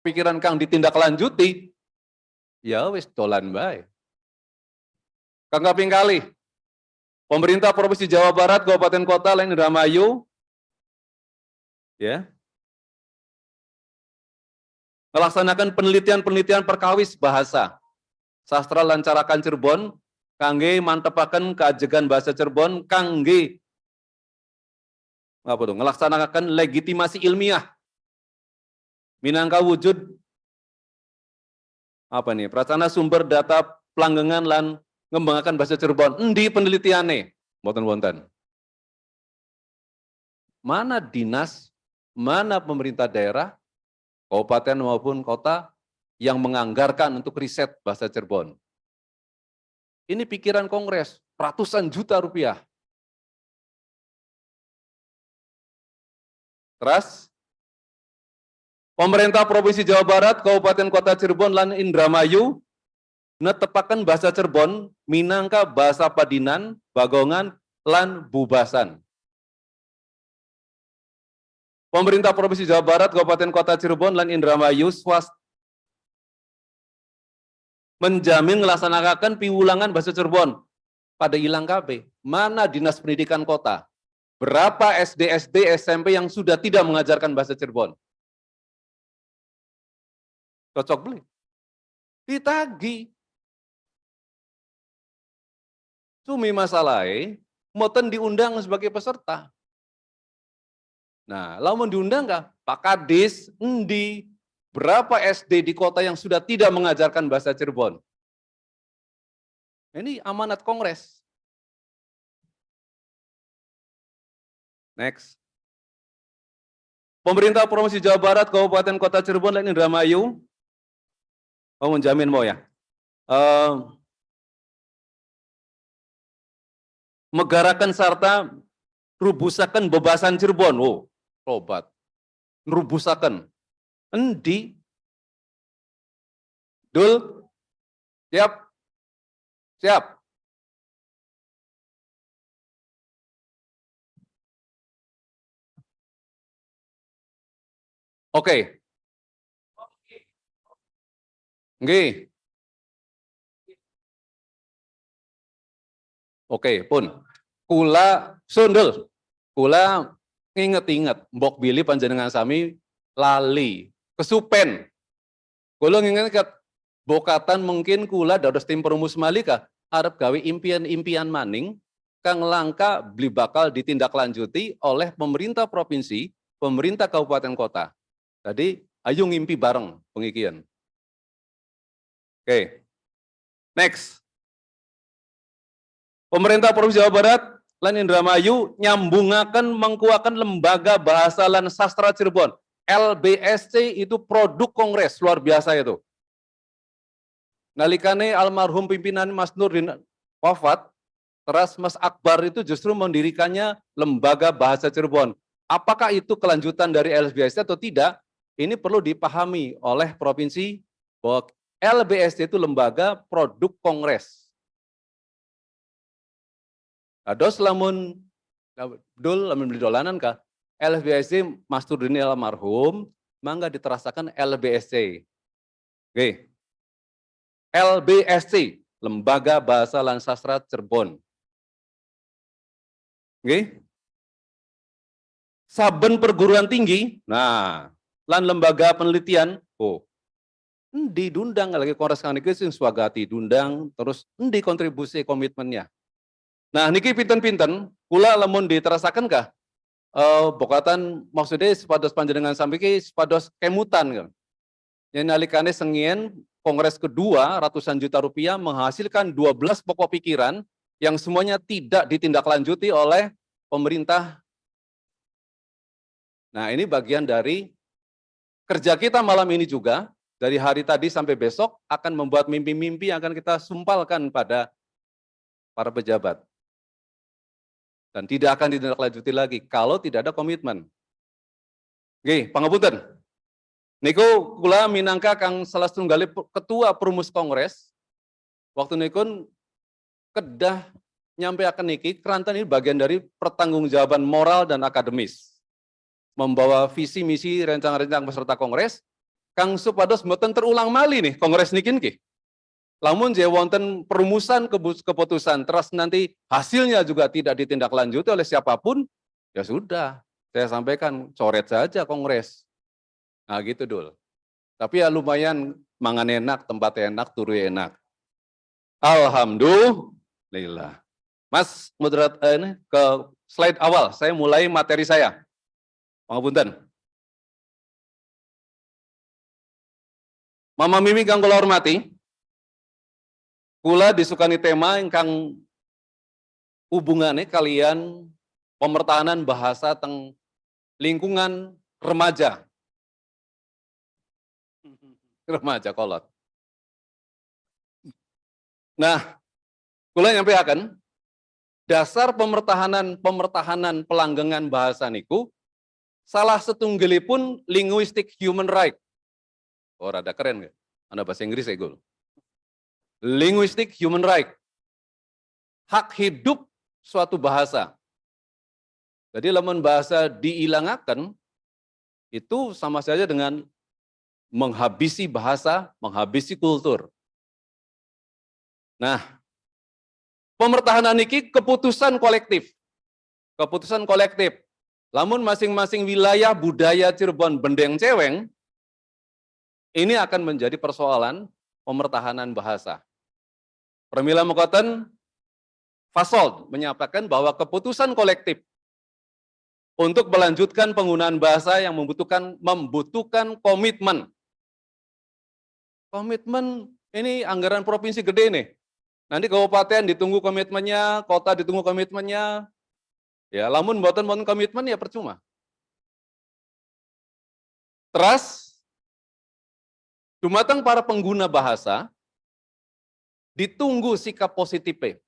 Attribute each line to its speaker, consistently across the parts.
Speaker 1: pikiran kang ditindaklanjuti, ya wis dolan bae. Kang kaping kalih, pemerintah Provinsi Jawa Barat, Kabupaten Kota lan Indramayu, ya, melaksanakan penelitian perkawis bahasa sastra lan carakan Cirebon kangge mantepaken keajegan bahasa Cirebon kangge ngelaksanakan legitimasi ilmiah minangka wujud prasarana sumber data pelanggengan lan ngembangkan bahasa Cirebon. Endi penelitiane? Mboten wonten. Mana dinas, mana pemerintah daerah, kabupaten maupun kota yang menganggarkan untuk riset bahasa Cirebon. Ini pikiran Kongres, ratusan juta rupiah. Terus, pemerintah Provinsi Jawa Barat, Kabupaten Kota Cirebon, lan Indramayu, netepaken bahasa Cirebon minangka bahasa padinan, bagongan, lan bubasan. Pemerintah Provinsi Jawa Barat, Kabupaten Kota Cirebon, lan Indramayu, swasta menjamin melaksanakan piwulangan bahasa Cirebon pada ilang KB. Mana dinas pendidikan kota? Berapa SD, SMP yang sudah tidak mengajarkan bahasa Cirebon? Cocok beli? Ditagi. Sumi masalahnya, moten diundang sebagai peserta. Nah, lamun diundang nggak? Pak Kadis, endi? Berapa SD di kota yang sudah tidak mengajarkan bahasa Cirebon? Ini amanat Kongres. Next. Pemerintah Provinsi Jawa Barat, Kabupaten Kota Cirebon, dan Indramayu, menjamin mau ya, megarakan serta rubusakan bebasan Cirebon. Oh, tobat. Rubusakan. Endi? Dul? Siap? Siap? Oke. Nggih. Oke, pun. Kula sundel. Kula nginget-inget mbok Billy panjenengan sami lali kesupen. Kula nginget bokatan mungkin kula dados tim perumus malika arep gawe impian-impian maning kang langka beli bakal ditindaklanjuti oleh pemerintah provinsi, pemerintah kabupaten kota. Jadi ayo ngimpi bareng pengikian. Oke. Next. Pemerintah Provinsi Jawa Barat lan Indramayu nyambungaken mengkuakan lembaga bahasa lan sastra Cirebon. LBSC itu produk Kongres, luar biasa itu. Nalikane almarhum pimpinan Mas Nurdin wafat, terus Mas Akbar itu justru mendirikannya lembaga bahasa Cirebon. Apakah itu kelanjutan dari LBSC atau tidak? Ini perlu dipahami oleh provinsi bahwa LBSC itu lembaga produk Kongres. Dos lamun dul lamun beli dolanan kah? LBSC Mas Nurdin almarhum mangga diterasakan LBSC. Oke. LBSC, Lembaga Bahasa lan Sastra Cirebon. Oke. Saben perguruan tinggi, nah, lan lembaga penelitian, dundang lagi Kongres kang niki sing swagati dundang terus endi kontribusi komitmennya. Nah, niki pinten-pinten kula lamun diterasaken kah? Bokatan maksudnya sepados panjenengan sampiki sepados kemutan kan. Yang nalikane sengien Kongres kedua ratusan juta rupiah menghasilkan 12 pokok pikiran yang semuanya tidak ditindaklanjuti oleh pemerintah. Nah, ini bagian dari kerja kita malam ini juga, dari hari tadi sampai besok akan membuat mimpi-mimpi yang akan kita sumpalkan pada para pejabat. Dan tidak akan ditindaklanjuti lagi kalau tidak ada komitmen. Oke, pangapunten. Niku kula minangka kang salah setunggal ketua perumus Kongres. Waktu niku kedah nyampe akan niki kerantan ini bagian dari pertanggungjawaban moral dan akademis. Membawa visi misi rencana-rencana peserta Kongres kang supados mboten terulang mali nih kongres niki nggih. Lamun je wonten perumusan keputusan terus nanti hasilnya juga tidak ditindaklanjuti oleh siapapun, ya sudah, saya sampaikan coret saja kongres. Nah gitu Dul. Tapi ya lumayan mangan enak, tempat enak, turu enak. Alhamdulillah. Mas ini ke slide awal, saya mulai materi saya. Pangapunten. Mama Mimi kang kula hormati, kula disukani tema ingkang hubungannya kalian pemertahanan bahasa teng lingkungan remaja. Remaja kolot. Nah, kula nyampaikan dasar pemertahanan pelanggengan bahasa niku salah setunggalipun linguistic human right. Oh, rada keren nggak? Anda bahasa Inggris ya, Gul? Linguistic human right. Hak hidup suatu bahasa. Jadi lamun bahasa diilangaken itu sama saja dengan menghabisi bahasa, menghabisi kultur. Nah, pemertahanan niki keputusan kolektif. Keputusan kolektif. Lamun masing-masing wilayah budaya Cirebon Bendeng Ceweng ini akan menjadi persoalan pemertahanan bahasa. Pramila Mekoten Fasold menyatakan bahwa keputusan kolektif untuk melanjutkan penggunaan bahasa yang membutuhkan komitmen. Komitmen ini anggaran provinsi gede nih. Nanti kabupaten ditunggu komitmennya, kota ditunggu komitmennya. Ya, lamun mboten komitmen ya percuma. Terus dumateng para pengguna bahasa ditunggu sikap positif.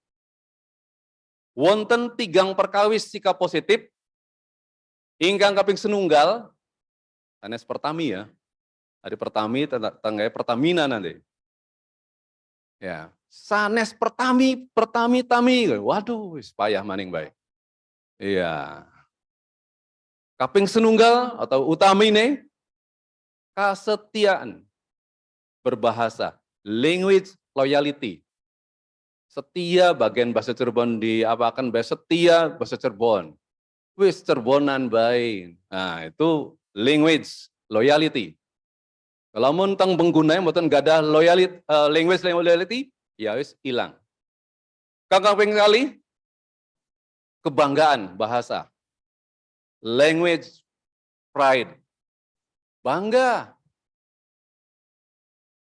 Speaker 1: Wonten tigang perkawis sikap positif ingkang kaping senunggal sanes pertami ya. Hari pertami tanggai Pertamina nanti. Ya, sanes pertami. Waduh, wis payah maning bae. Iya. Kaping senunggal atau utamine kesetiaan berbahasa, language loyalty. Setia bagian bahasa Cirebon diapakan bahasa setia bahasa Cirebon. Wis Cirebonan bae. Nah, itu language loyalty. Kalau mun teng penggunanya mboten gadah loyalty language loyalty, ya wis hilang. Kaping kali kebanggaan bahasa. Language pride. Bangga.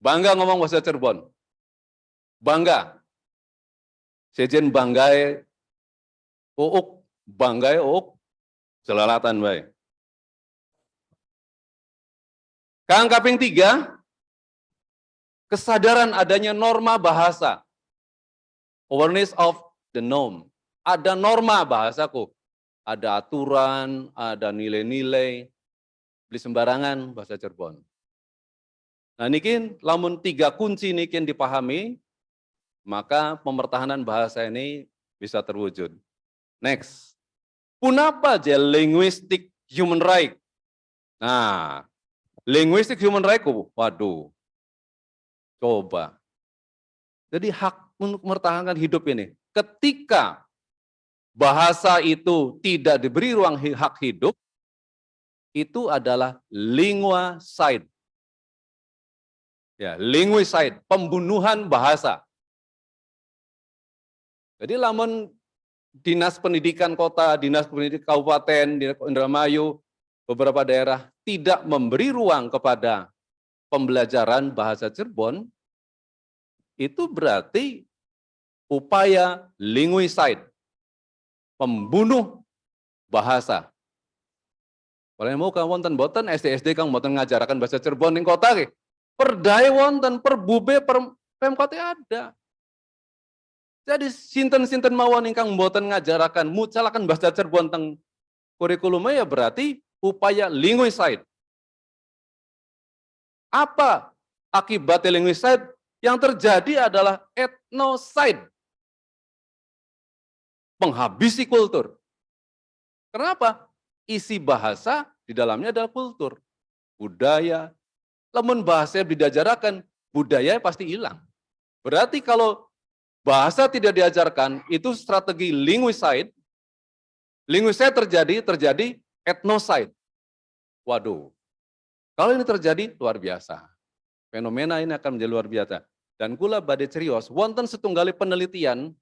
Speaker 1: Bangga ngomong bahasa Cirebon. Bangga. Sejen banggai uuk, banggai uuk, jelalatan baik. Kang kaping 3, kesadaran adanya norma bahasa. Awareness of the norm. Ada norma bahasaku. Ada aturan, ada nilai-nilai. Beli sembarangan bahasa Cirebon. Nah niki lamun 3 kunci niki dipahami, maka pemertahanan bahasa ini bisa terwujud. Next. Punapa je linguistic human right? Nah, linguistic human right, waduh. Coba. Jadi hak untuk mempertahankan hidup ini. Ketika bahasa itu tidak diberi ruang hak hidup, itu adalah linguicide. Ya, linguicide, pembunuhan bahasa. Jadi lamun Dinas Pendidikan Kota, Dinas Pendidikan Kabupaten, Dinas Indramayu, beberapa daerah tidak memberi ruang kepada pembelajaran bahasa Cirebon, itu berarti upaya linguicide, pembunuh bahasa. Kalau mau kang wonten boten SD kang boten ngajarakan bahasa Cirebon ning kota ke, perdai wonten, perbube, pemkot ada. Jadi sinten-sinten mawon ingkang mboten ngajarakan mucalakan bahasa Cirebon teng kurikulumnya ya berarti upaya linguicide. Apa akibat linguicide? Yang terjadi adalah ethnocide. Menghabisi kultur. Kenapa? Isi bahasa di dalamnya adalah kultur, budaya, Lamun bahasa diajarkan, budaya pasti hilang. Berarti kalau bahasa tidak diajarkan, itu strategi linguicide. Linguicide terjadi ethnocide. Waduh, kalau ini terjadi, luar biasa. Fenomena ini akan menjadi luar biasa. Dan kula badhe cerios, wonten setunggali penelitian,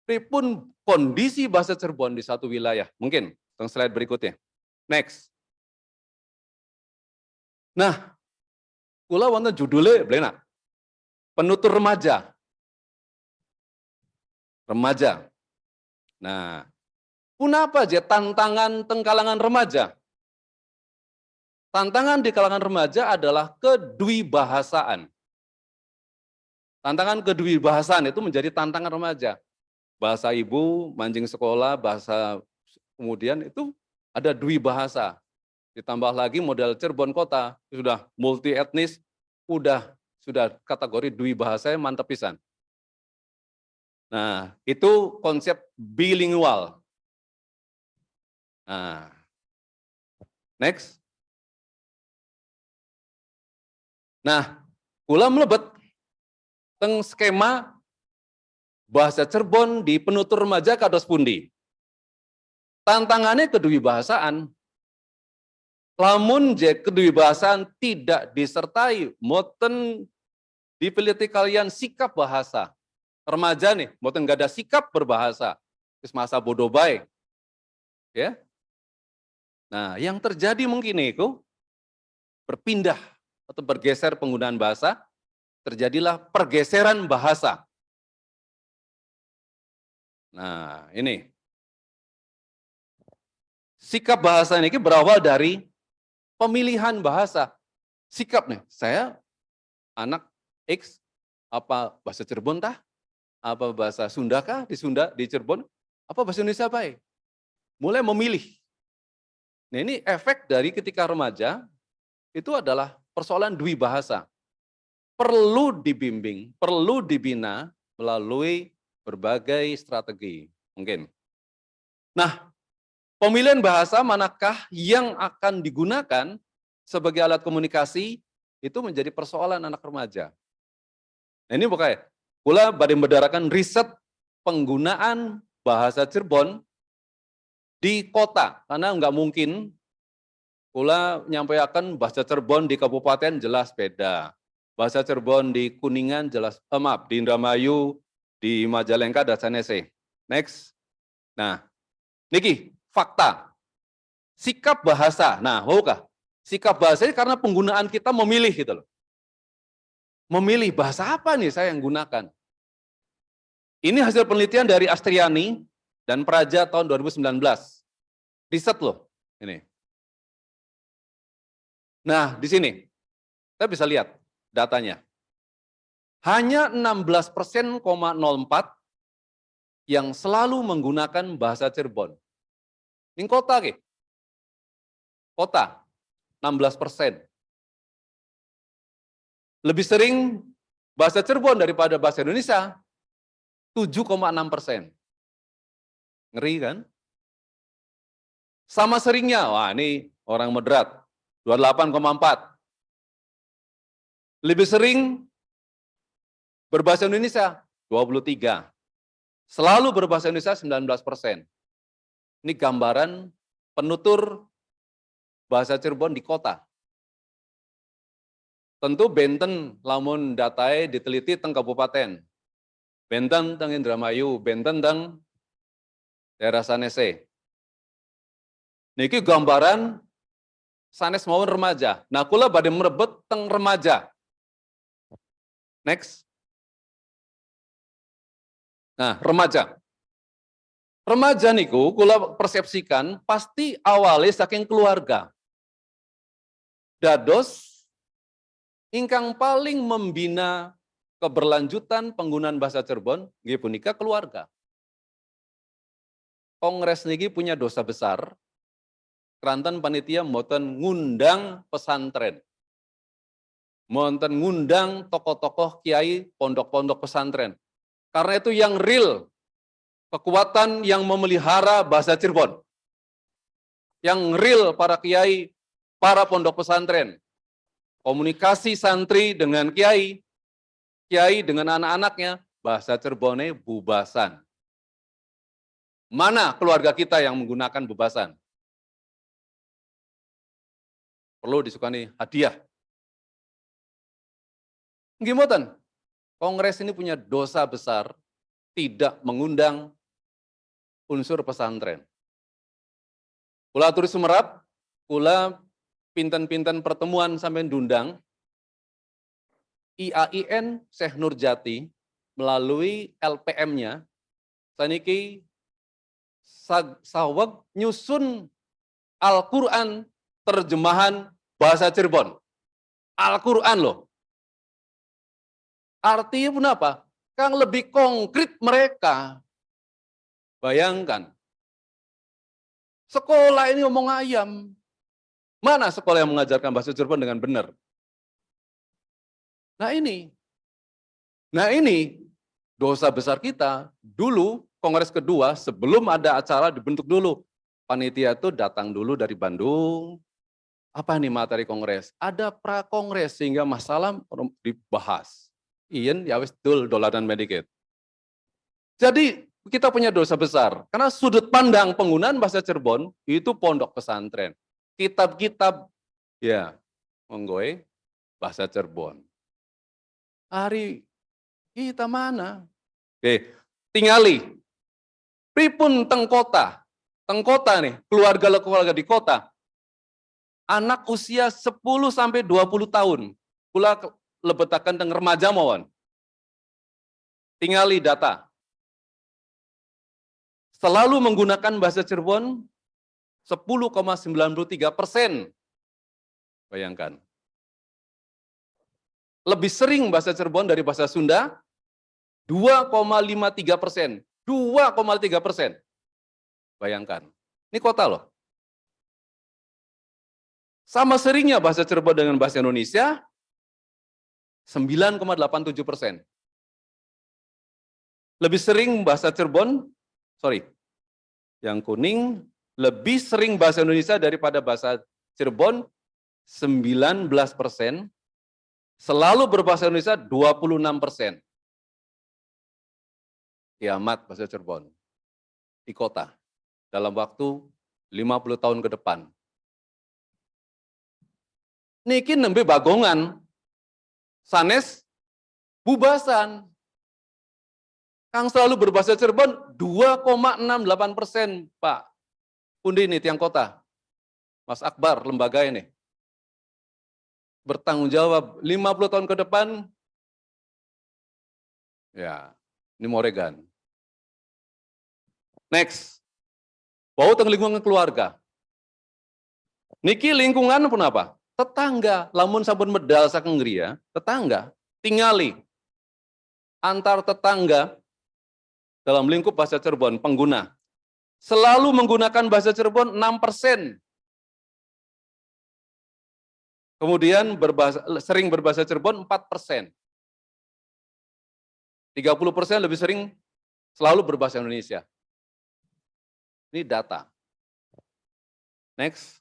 Speaker 1: pripun kondisi bahasa Cirebon di satu wilayah. Mungkin, teng slide berikutnya. Next. Nah, kula wonten judulnya, blena, penutur remaja. Remaja. Nah, punapa aja tantangan teng kalangan remaja? Tantangan di kalangan remaja adalah kedwibahasaan. Tantangan kedwibahasaan itu menjadi tantangan remaja. Bahasa ibu, mancing sekolah, bahasa kemudian itu ada dwi bahasa. Ditambah lagi model Cirebon kota, sudah multi etnis, sudah kategori dwi bahasa yang mantap pisan. Nah, itu konsep bilingual. Nah, next. Nah, kula melebet teng skema bahasa Cirebon di penutur remaja kados pundi. Tantangannya kedwibahasaan. Lamun je kedwibahasaan tidak disertai, moten dipilih kalian sikap bahasa. Remaja nih, moten gak ada sikap berbahasa. Terus masa bodoh baik. Ya. Nah, yang terjadi mungkin itu berpindah atau bergeser penggunaan bahasa, terjadilah pergeseran bahasa. Nah, ini. Sikap bahasa ini berawal dari pemilihan bahasa. Sikap nih, saya anak X, apa bahasa Cirebon tah? Apa bahasa Sunda kah? Di Cirebon? Apa bahasa Indonesia baik? Mulai memilih. Nah, ini efek dari ketika remaja, itu adalah persoalan dwi bahasa. Perlu dibimbing, perlu dibina melalui berbagai strategi. Mungkin. Nah, pemilihan bahasa manakah yang akan digunakan sebagai alat komunikasi itu menjadi persoalan anak remaja. Nah, ini pokoknya, kula badhe mendarakan riset penggunaan bahasa Cirebon di kota, karena nggak mungkin kula nyampaikan bahasa Cirebon di kabupaten jelas beda. Bahasa Cirebon di Kuningan jelas, di Indramayu, di Majalengka, dan sanese. Next. Nah, niki fakta. Sikap bahasa. Nah, maukah? Sikap bahasa ini karena penggunaan kita memilih gitu loh. Memilih bahasa apa nih saya yang gunakan. Ini hasil penelitian dari Astriani dan Praja tahun 2019. Riset loh, ini. Nah, di sini kita bisa lihat datanya. Hanya 16,04% yang selalu menggunakan bahasa Cirebon. Ini kota, ke? Kota, 16%. Lebih sering bahasa Cirebon daripada bahasa Indonesia, 7,6%. Ngeri kan? Sama seringnya, wah ini orang moderat, 28,4. Lebih sering berbahasa Indonesia, 23. Selalu berbahasa Indonesia, 19%. Ini gambaran penutur bahasa Cirebon di kota. Tentu benten lamun datai diteliti teng kabupaten. Benten teng Indramayu, benten teng daerah sanese. Niki gambaran sanes mawon remaja. Nah, kula badhe merebet teng remaja. Next. Nah, remaja. Remaja niku kula persepsikan pasti awalnya saking keluarga. Dados ingkang paling membina keberlanjutan penggunaan bahasa Cirebon nggih punika keluarga. Kongres niki punya dosa besar. Keranten panitia mboten ngundang pesantren. Mboten ngundang tokoh-tokoh kiai pondok-pondok pesantren. Karena itu yang real kekuatan yang memelihara bahasa Cirebon. Yang real para kiai, para pondok pesantren. Komunikasi santri dengan kiai, kiai dengan anak-anaknya, bahasa Cirebonnya bubasan. Mana keluarga kita yang menggunakan bubasan? Perlu disukani hadiah. Gimana? Kongres ini punya dosa besar, tidak mengundang unsur pesantren. Kula aturi sumerap, kula pinten-pinten pertemuan sampai ndundang IAIN Syekh Nurjati melalui LPM-nya, saniki saweg nyusun Al-Quran terjemahan bahasa Cirebon. Al-Quran loh. Artinya pun apa? Kang lebih konkret mereka. Bayangkan. Sekolah ini ngomong ayam. Mana sekolah yang mengajarkan bahasa Cirebon dengan benar? Nah ini dosa besar kita. Dulu kongres kedua sebelum ada acara dibentuk dulu. Panitia itu datang dulu dari Bandung. Apa nih materi kongres? Ada pra-kongres sehingga masalah dibahas. Iyan ya wis dul dolanan medikit. Jadi kita punya dosa besar karena sudut pandang penggunaan bahasa Cirebon itu pondok pesantren. Kitab-kitab ya menggoy bahasa Cirebon. Hari kita mana? Oke, tingali. Pripun tengkota. Tengkota nih, keluarga di kota. Anak usia 10 sampai 20 tahun. Kula lebetakan teng remaja mawon. Tingali data. Selalu menggunakan bahasa Cirebon 10,93%. Bayangkan. Lebih sering bahasa Cirebon dari bahasa Sunda 2,53%. 2,3%. Bayangkan. Ini kota loh. Sama seringnya bahasa Cirebon dengan bahasa Indonesia 9,87%. Lebih sering bahasa Cirebon, yang kuning lebih sering bahasa Indonesia daripada bahasa Cirebon 19%, selalu berbahasa Indonesia 26%. Kiamat bahasa Cirebon di kota dalam waktu 50 tahun ke depan. Niki nembe bagongan, sanes bubasan. Kang selalu berbahasa Cirebon 2,68%, Pak. Pundi ini tiang kota. Mas Akbar, lembaga ini. Bertanggung jawab 50 tahun ke depan. Ya, ini Moregan. Next. Bau teng lingkungan keluarga. Niki lingkungan pun apa? Tetangga, lamun sampun medal saking griya, tetangga, tingali. Antar tetangga dalam lingkup bahasa Cirebon, pengguna, selalu menggunakan bahasa Cirebon 6%. Kemudian sering berbahasa Cirebon 4%. 30% lebih sering selalu berbahasa Indonesia. Ini data. Next.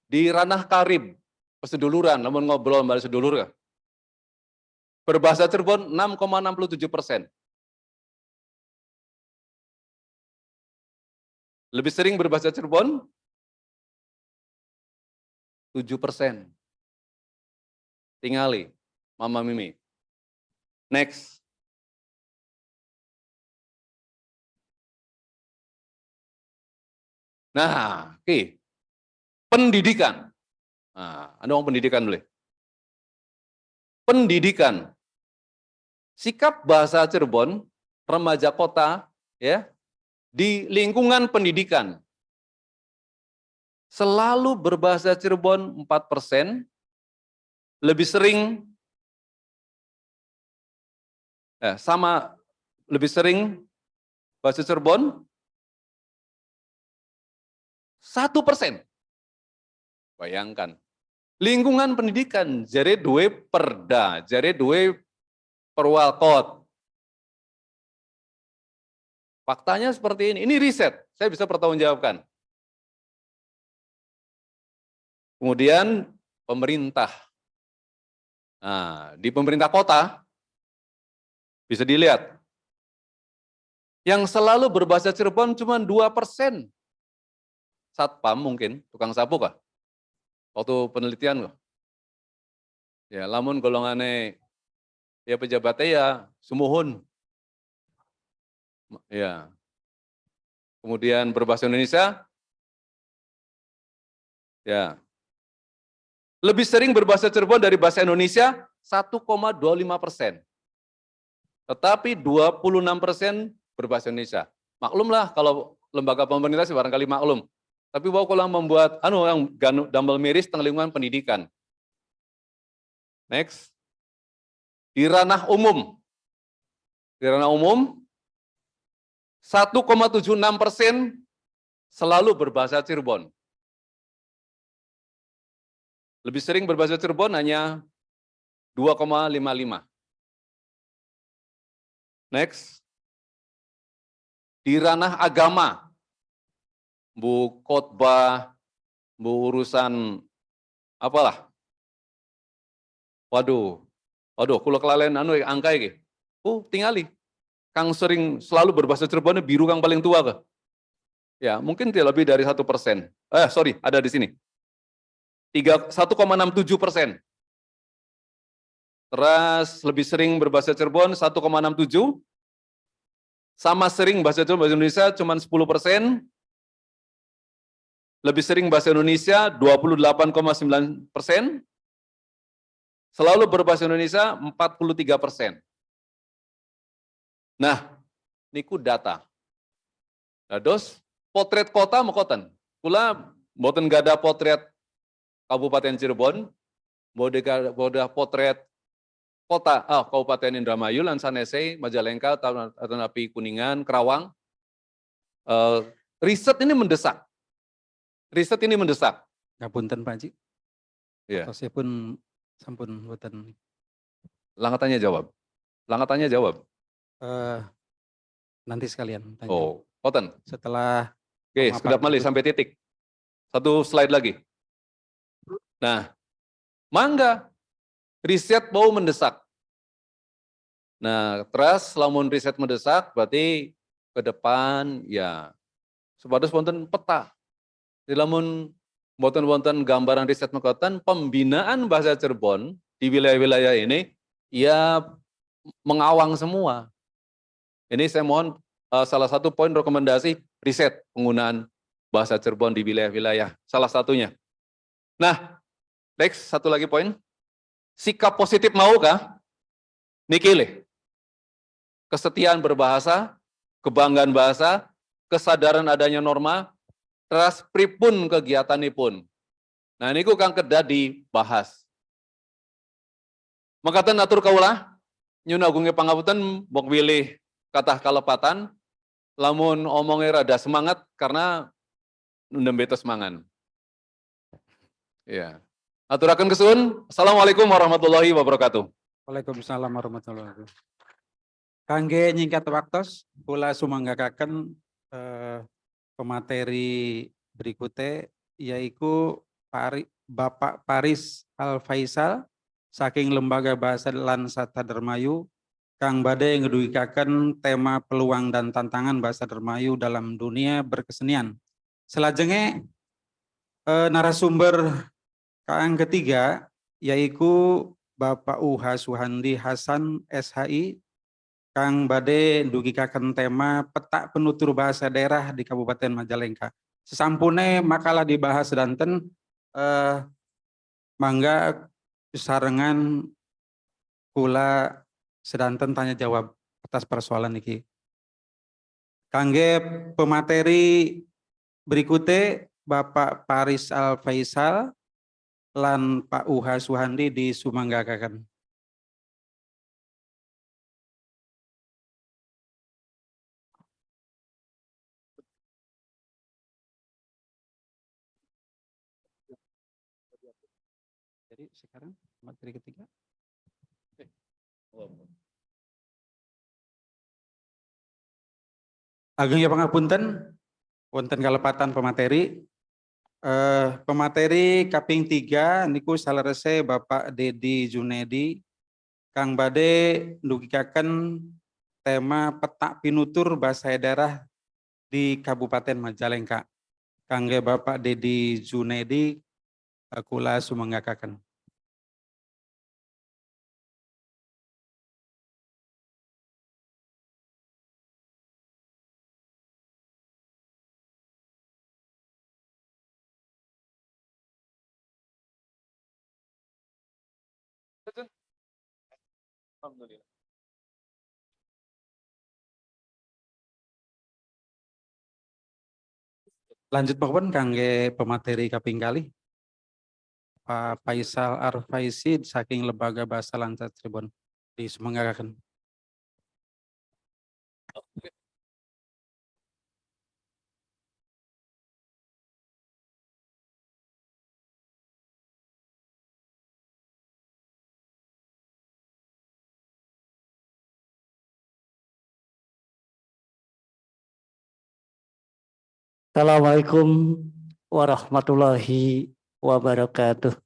Speaker 1: Di ranah karib, peseduluran, namun ngobrol mbak sedulur ya. Berbahasa Cirebon 6,67%. Lebih sering berbahasa Cirebon 7%. Tingali, Mama Mimi. Next. Nah, oke. Pendidikan. Nah, Anda mau pendidikan boleh? Pendidikan. Sikap bahasa Cirebon, remaja kota, ya, di lingkungan pendidikan. Selalu berbahasa Cirebon 4%, lebih sering, lebih sering bahasa Cirebon 1%. Bayangkan. Lingkungan pendidikan, jare duwe perda, jare duwe perwalkot. Faktanya seperti ini riset, saya bisa pertanggungjawabkan. Kemudian pemerintah. Nah, di pemerintah kota bisa dilihat yang selalu berbahasa Cirebon cuma 2%. Satpam mungkin, tukang sapu kah? Waktu penelitian kah? Ya, lamun golongannya ya pejabatnya ya sumuhun. Ya. Kemudian berbahasa Indonesia ya. Lebih sering berbahasa Cirebon dari bahasa Indonesia 1,25%. Tetapi 26% berbahasa Indonesia. Maklumlah kalau lembaga pemerintah sih barangkali maklum. Tapi bahwa kalau membuat yang dumbbell miris tentang lingkungan pendidikan. Next. Di ranah umum. Di ranah umum 1,76% selalu berbahasa Cirebon. Lebih sering berbahasa Cirebon hanya 2,55. Next. Di ranah agama, bu khotbah, bu urusan apalah. Waduh, kula kelalen angka iki. Tingali. Kang sering selalu berbahasa Cirebon biru kang paling tua ke? Ya, mungkin tidak lebih dari 1%. Ada di sini. 1,67%. Terus lebih sering berbahasa Cirebon 1,67%. Sama sering bahasa Cirebon bahasa Indonesia cuma 10%. Lebih sering bahasa Indonesia 28,9%. Selalu berbahasa Indonesia 43%. Nah, niku data. Dados potret kota mekoten. Kula mboten gada potret Kabupaten Cirebon, boda potret kota, Kabupaten Indramayu, lan sanese, Majalengka, Tanapi Kuningan, Kerawang. Riset ini mendesak.
Speaker 2: Ngapunten Pak Haji.
Speaker 1: Ya.
Speaker 2: Saya pun sampun boten.
Speaker 1: Langatannya jawab.
Speaker 2: Nanti sekalian tanya.
Speaker 1: Poten.
Speaker 2: Setelah
Speaker 1: Oke, sekedap malih sampai titik. Satu slide lagi. Nah, mangga riset mau mendesak. Nah, terus lamun riset mendesak berarti ke depan ya supados wonten peta. Di lamun wonten gambaran riset mekoten pembinaan bahasa Cirebon di wilayah-wilayah ini ya mengawang semua. Ini saya mohon salah satu poin rekomendasi riset penggunaan bahasa Cirebon di wilayah-wilayah salah satunya. Nah, next satu lagi poin. Sikap positif maukah? Niki le. Kesetiaan berbahasa, kebanggaan bahasa, kesadaran adanya norma, teras pripun kegiatanipun. Nah, niku kang kedah dibahas. Makaten atur kaulah, nyun agunge pangapunten mbok wilih kathah kalepatan, lamun omongnya rada semangat karena nembe semangan. Ya. Aturaken kesuwun. Assalamualaikum warahmatullahi wabarakatuh.
Speaker 2: Waalaikumsalam warahmatullahi wabarakatuh. Kangge nyingkat waktos, kula sumanggakaken pemateri berikutnya yaitu Bapak Paris Al Faisal saking Lembaga Bahasa lan Sastra Dermayu kang badai ngeduikaken tema peluang dan tantangan bahasa Dermayu dalam dunia berkesenian. Selajengnya narasumber kang ketiga yaitu Bapak Uha Suhandi Hasan SHI kang bade ndugikaken tema peta penutur bahasa daerah di Kabupaten Majalengka. Sesampune makalah dibahas danten mangga sarengan kula sedanten tanya jawab atas persoalan niki. Kangge pemateri berikutnya Bapak Paris Al Faisal lan Pak Uha Suhandi di sumanggakaken. Jadi sekarang materi ketiga. Ageng ya pangapunten, wonten kalepatan pemateri. Pemateri kaping 3 niku salerese Bapak Dedi Junedi kang bade ndugikaken tema peta pinutur bahasa daerah di Kabupaten Majalengka. Kangge Bapak Dedi Junedi kula sumanggakaken.
Speaker 1: Alhamdulillah.
Speaker 2: Lanjut mawon kangge pemateri kaping kalih. Pak Faisal Arfaisi saking Lembaga Bahasa Lancar Cirebon disumanggakaken.
Speaker 3: Assalamualaikum warahmatullahi wabarakatuh.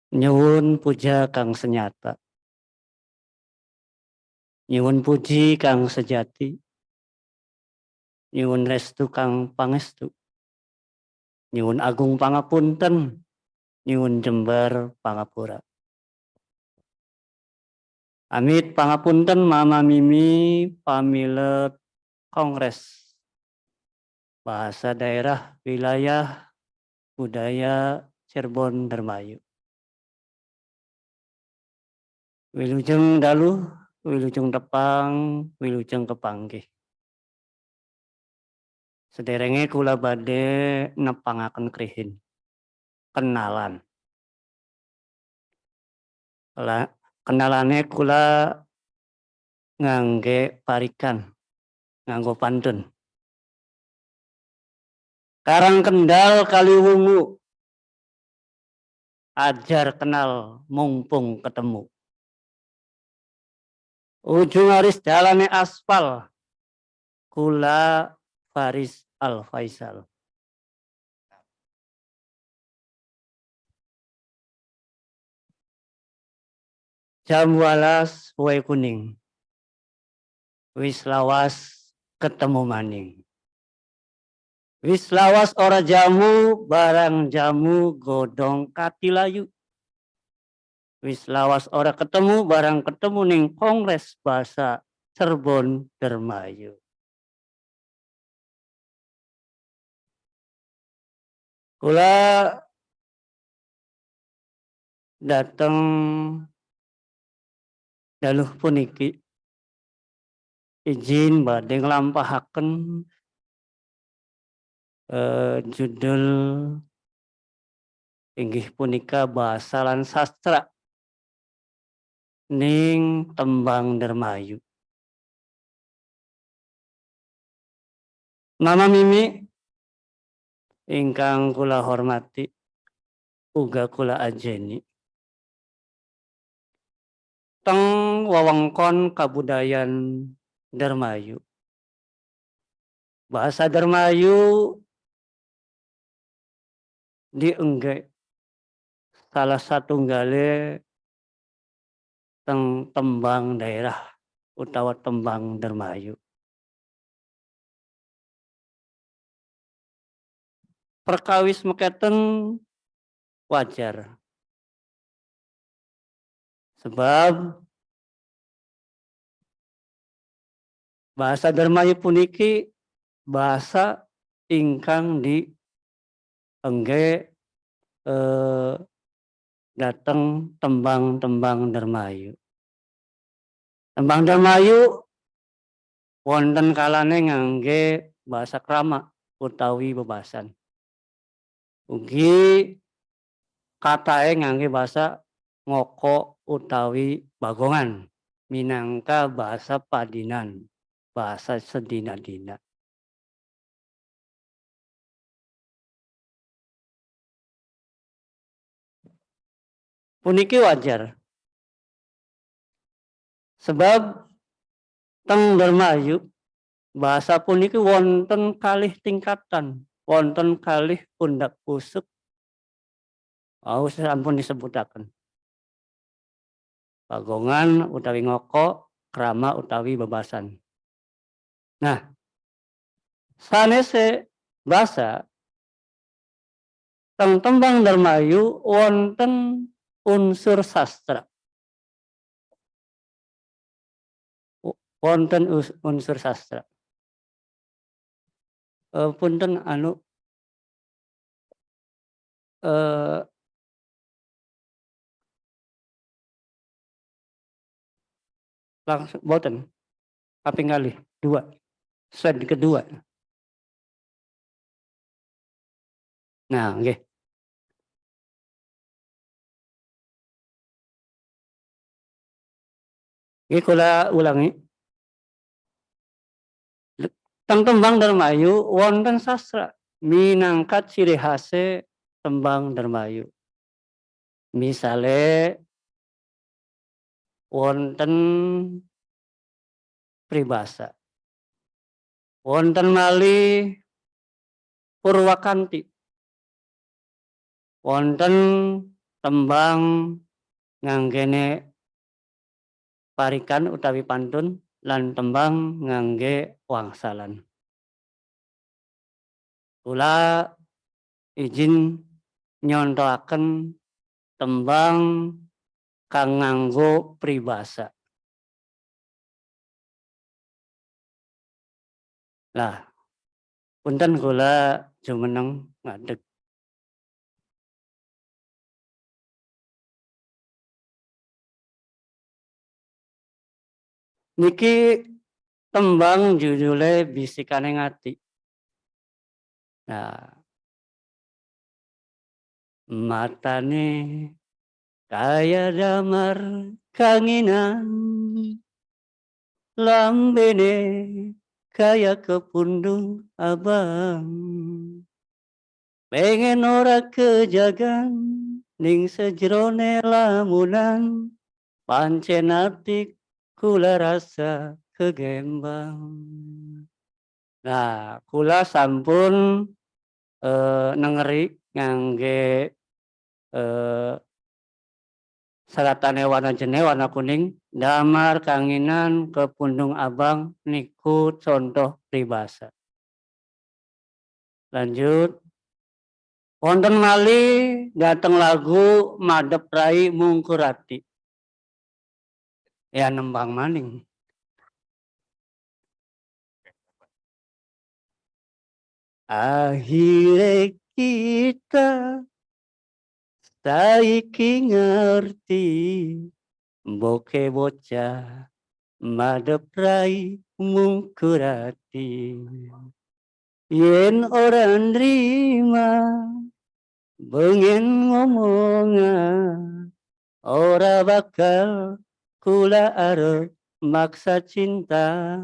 Speaker 3: Nyuwun puja kang senyata. Nyuwun puji kang sejati. Nyuwun restu kang pangestu. Nyuwun agung pangapunten. Nyuwun jembar pangapura. Amit pangapunten Mama Mimi pamilet Kongres Bahasa Daerah Wilayah Budaya Cirebon Dermayu. Wilujeng dalu, wilujeng tepang, wilujeng kepanggih. Sederenge kula badhe nepangaken krihin. Kenalan. Kenalane kula ngangge parikan, nganggo pantun. Karang Kendal Kaliwungu, ajar kenal mumpung ketemu. Ujung aris dalane aspal, kula Faris Al Faisal. Jam 12 wae kuning. Wis lawas ketemu maning. Wis lawas ora jamu, barang jamu godong katilayu. Wis lawas ora ketemu, barang ketemu ning Kongres Bahasa Cirebon Dermayu. Kula dateng daluh puniki izin badhe nglampahaken judul inggih punika Bahasa lan Sastra ning tembang Dermayu. Mama Mimi ingkang kula hormati uga kula ajeni. Teng wewengkon kabudayan Dermayu. Bahasa Dermayu diengge salah satunggale teng tembang daerah utawa tembang Dermayu. Perkawis mekaten wajar. Sebab bahasa Dermayu puniki bahasa ingkang diengge dateng tembang-tembang Dermayu. Tembang Dermayu wonten kalane ngangge bahasa krama utawi bebasan. Ugi katae ngangge bahasa ngoko utawi bagongan minangka bahasa padinan, bahasa sedina-dina. Puniki wajar. Sebab teng Dermayu Bahasa puniki wonten kalih tingkatan, wonten kalih pundak pusuk. Sampun disebutaken. Pagongan utawi ngoko, krama utawi bebasan. Nah, sanese basa teng tembang Darmayu wonten unsur sastra. Wonten unsur sastra. Punten langsung boten kaping kalih 2 slide kedua. Nah, nggih. Nggih kula ulangi. Teng tembang Darmayu wonten sastra minangkat ciri khase tembang Darmayu. Misale wonten pribasa. Wonten malih Purwakanti. Wonten tembang nganggene parikan utawi pantun lan tembang ngangge wangsalan. Kula izin nyontoaken tembang kang nganggo pribasa. Lah, punten kula jumeneng ngadeg. Niki tembang judule Bisikane Ngati. Nah, matane kaya damar kanginan, lambene kaya kepundung abang. Pengen ora kejagan ning sejrone lamunan, pancen ati kula rasa kegembang. Nah, kula sampun nengeri ngangge saratane warna jene warna kuning, damar kanginan kepundung abang niku contoh pribasa. Lanjut. Wonten malih dateng lagu Madep Rai Mungkurati. Ya nembang maning. Akhire kita saiki ngerti boke bocah madep rai mungkurati. Yen ora nrima bengen ngomongan, ora bakal kula arep maksa cinta.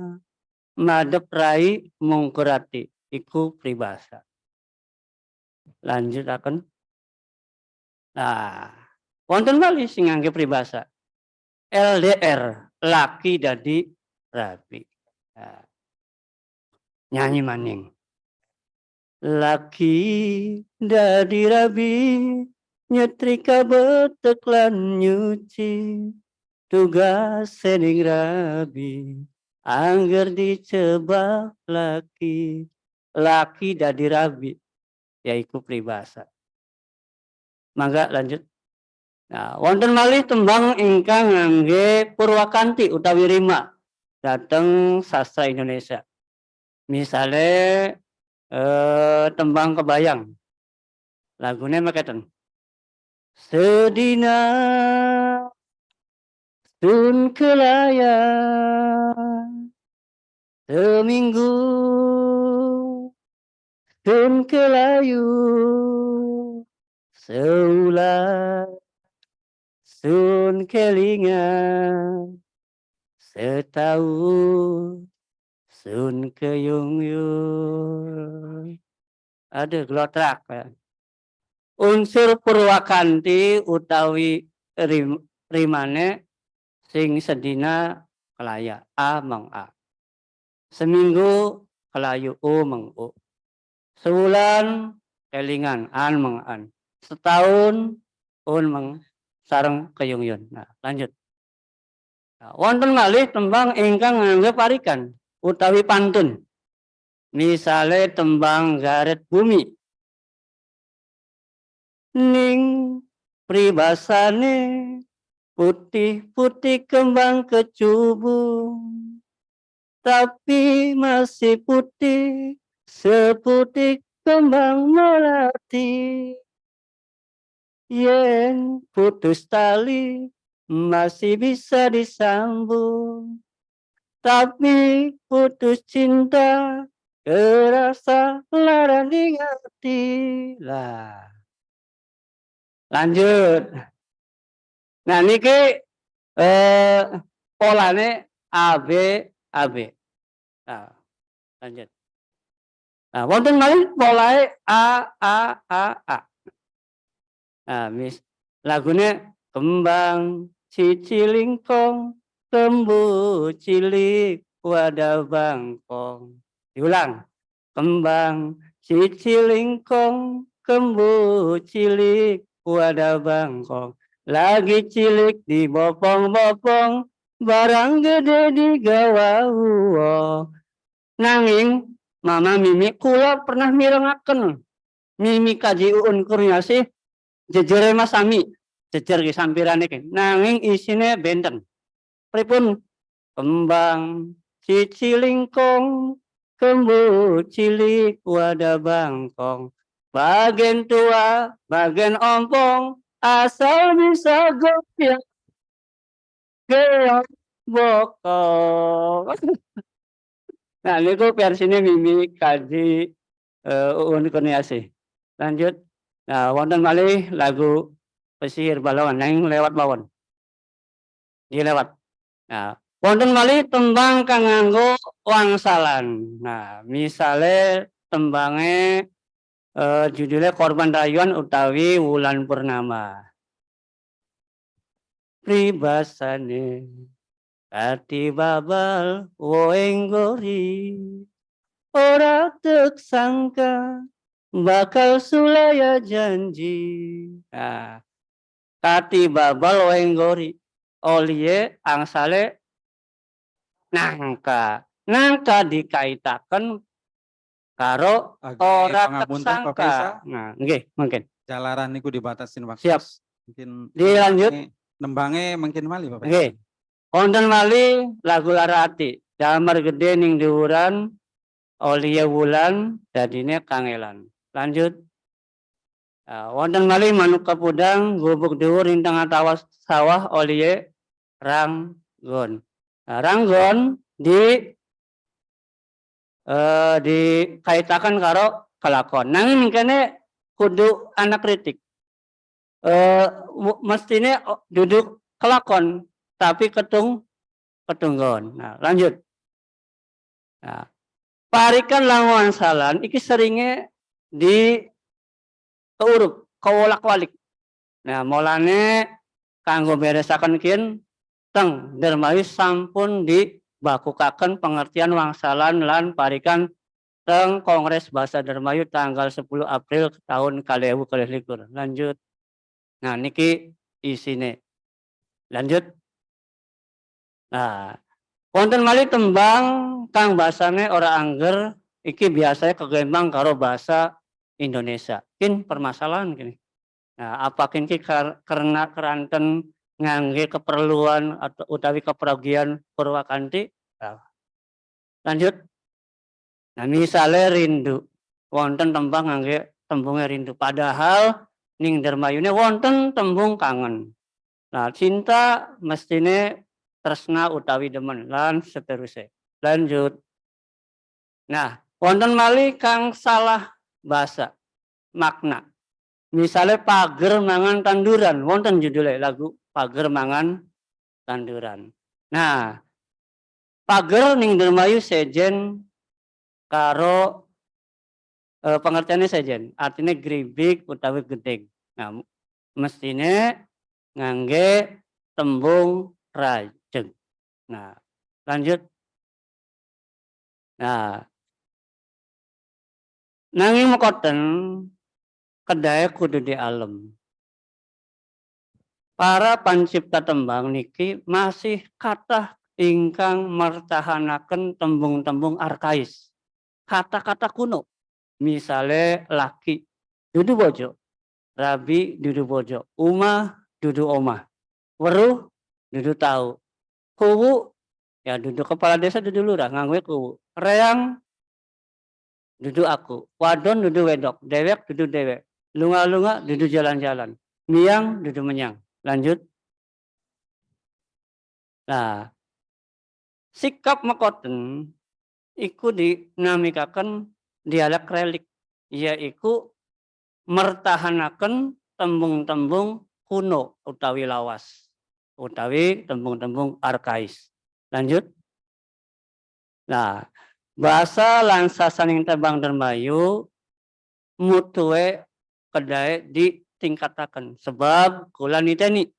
Speaker 3: Madep rai mungkurati iku pribasa. Lanjutaken. Nah, wonten malih sing ngangge pribasa. LDR, laki dadi rabi. Nah, nyanyi maning. Laki dadi rabi, nyetrika betek lan nyuci, tugas sening rabi, angger dicebak laki. Laki dadi rabi, yaiku pribasa. Mangga lanjut. Nah, wonten malih tembang ingkang ngangge Purwakanti utawi rima dateng sastra Indonesia. Misale tembang Kebayang. Lagune mekaten. Sedina sun kelayan, seminggu sun kelayu, seulah sun kelingan, setahun sun keyung-yung. Aduh, glotrak. Unsur Purwakanti utawi rimane sing sedina kelaya a mong a. seminggu kelayu mengu. Sebulan kelingan mengan. Setahun meng sareng keyung-yun. Nah, lanjut. Nah, wonten malih tembang ingkang ngangge parikan utawi pantun. Misale tembang garet bumi. Ning pribasane putih-putih kembang kecubung. Tapi masih putih seputih kembang melati. Yen putus tali masih bisa disambung. Tapi putus cinta terasa lara di hati. Lah. Lanjut. Nah niki polane AB AB. Nah, lanjut. Nah, wonten malih polae A. Nah, lagune kembang cicilingkong lembu cilik wadah bangkong. Diulang. Kembang cicilingkong kembu cilik wadah bangkong. Lagi cilik di bopong-bopong barang gede digawa. Nanging Mama Mimi kula pernah mirengaken Mimi Kaji Uun Kurniasih jejere Mas Sami jejer ki sampirane ki nanging isine benten pripun kembang cicilingkong kembu cilik wadah bangkong bagian tua bagian ompong asal bisa gopiang geok bokong. Nah niku versine Mimi Kaji Uun Kurniasih. Lanjut. Nah, wonten malih lagu pesisir Balongan yang lewat mawon. Dia lewat. Nah, wonten malih tembang kang nganggo wangsalan. Nah, misale tembange judulnya Korban Rayuan utawi Wulan Purnama. Pribasane ati babal woenggori ora tek sangka bakal sulaya janji. Nah, kati babal wenggori olie angsale nangka dikaitaken karo ora
Speaker 2: pangapunten, Pak
Speaker 3: tersangka.
Speaker 2: Faisal.
Speaker 3: Nah, nggih mungkin.
Speaker 2: Jalaran niku dibatasin waktu.
Speaker 3: Siap.
Speaker 2: Mungkin
Speaker 3: Dilanjut.
Speaker 2: nembangnya mungkin malih Pak Faisal.
Speaker 3: Nggih. Wonten malih lagu lara ati. Damar gede ning dhuwuran olie wulan dadine kangelan. Lanjut. Wonten malih manuk kapudang gubuk dhuwur ing tengah tawas sawah olie ranggon. Nah, ranggon dikaitakan karo kelakon. Nanging kene kudu anak kritik. Mestine duduk kelakon tapi ketunggon. Nah, lanjut. Nah, parikan languan salan iki seringe di keurup kewolak-walik. Nah, mulane kanggo beresaken kin teng dermawi sampun dibakukaken pengertian wangsalan lan parikan teng Kongres Bahasa Dermayu tanggal 10 April tahun 2021. Lanjut. Nah, niki isine. Lanjut. Nah, wonten malih tembang kang basane ora angger iki biasanya kegembang karo bahasa Indonesia. Kin permasalahan gini. Nah, apakin ki karena keranten ngangge keperluan atau utawi keperogian Purwakanti. Nah, lanjut. Nah, misalnya rindu. Wonten tembang ngangge tembungnya rindu. Padahal ning dermayune wonten tembung kangen. Nah, cinta mestine tresna utawi demen lan seterusnya. Lanjut. Nah, wonten malih kang salah bahasa makna. Misalnya pager mangan tanduran, wonten judulnya lagu pager mangan tanduran. Nah, pager ning dermayu sejen karo pengertiannya sejen, artinya gribik utawi gedeng. Nah, mestine ngangge tembung rajeng. Nah, lanjut. Nah, nanging mekoten kedai kudu di alam. Para pancipta tembang niki masih kathah ingkang mertahanaken tembung-tembung arkais. Kata-kata kuno. Misale laki dudu bojo, rabi dudu bojo, umah dudu omah, weruh dudu tahu, kuwu ya dudu kepala desa dudu lurah nganggo kuwu, reang dudu aku, wadon dudu wedok, dewek dudu dewek, lunga-lunga dudu jalan-jalan, miang dudu menyang. Lanjut. Nah, sikap mekoten iku dinamikaken dialek relik, yaiku mertahanaken tembung-tembung kuno utawi lawas, utawi tembung-tembung arkais. Lanjut. Nah, bahasa lan sasaning tembang Dermayu mutuwe kedai ditingkataken sebab kula niteni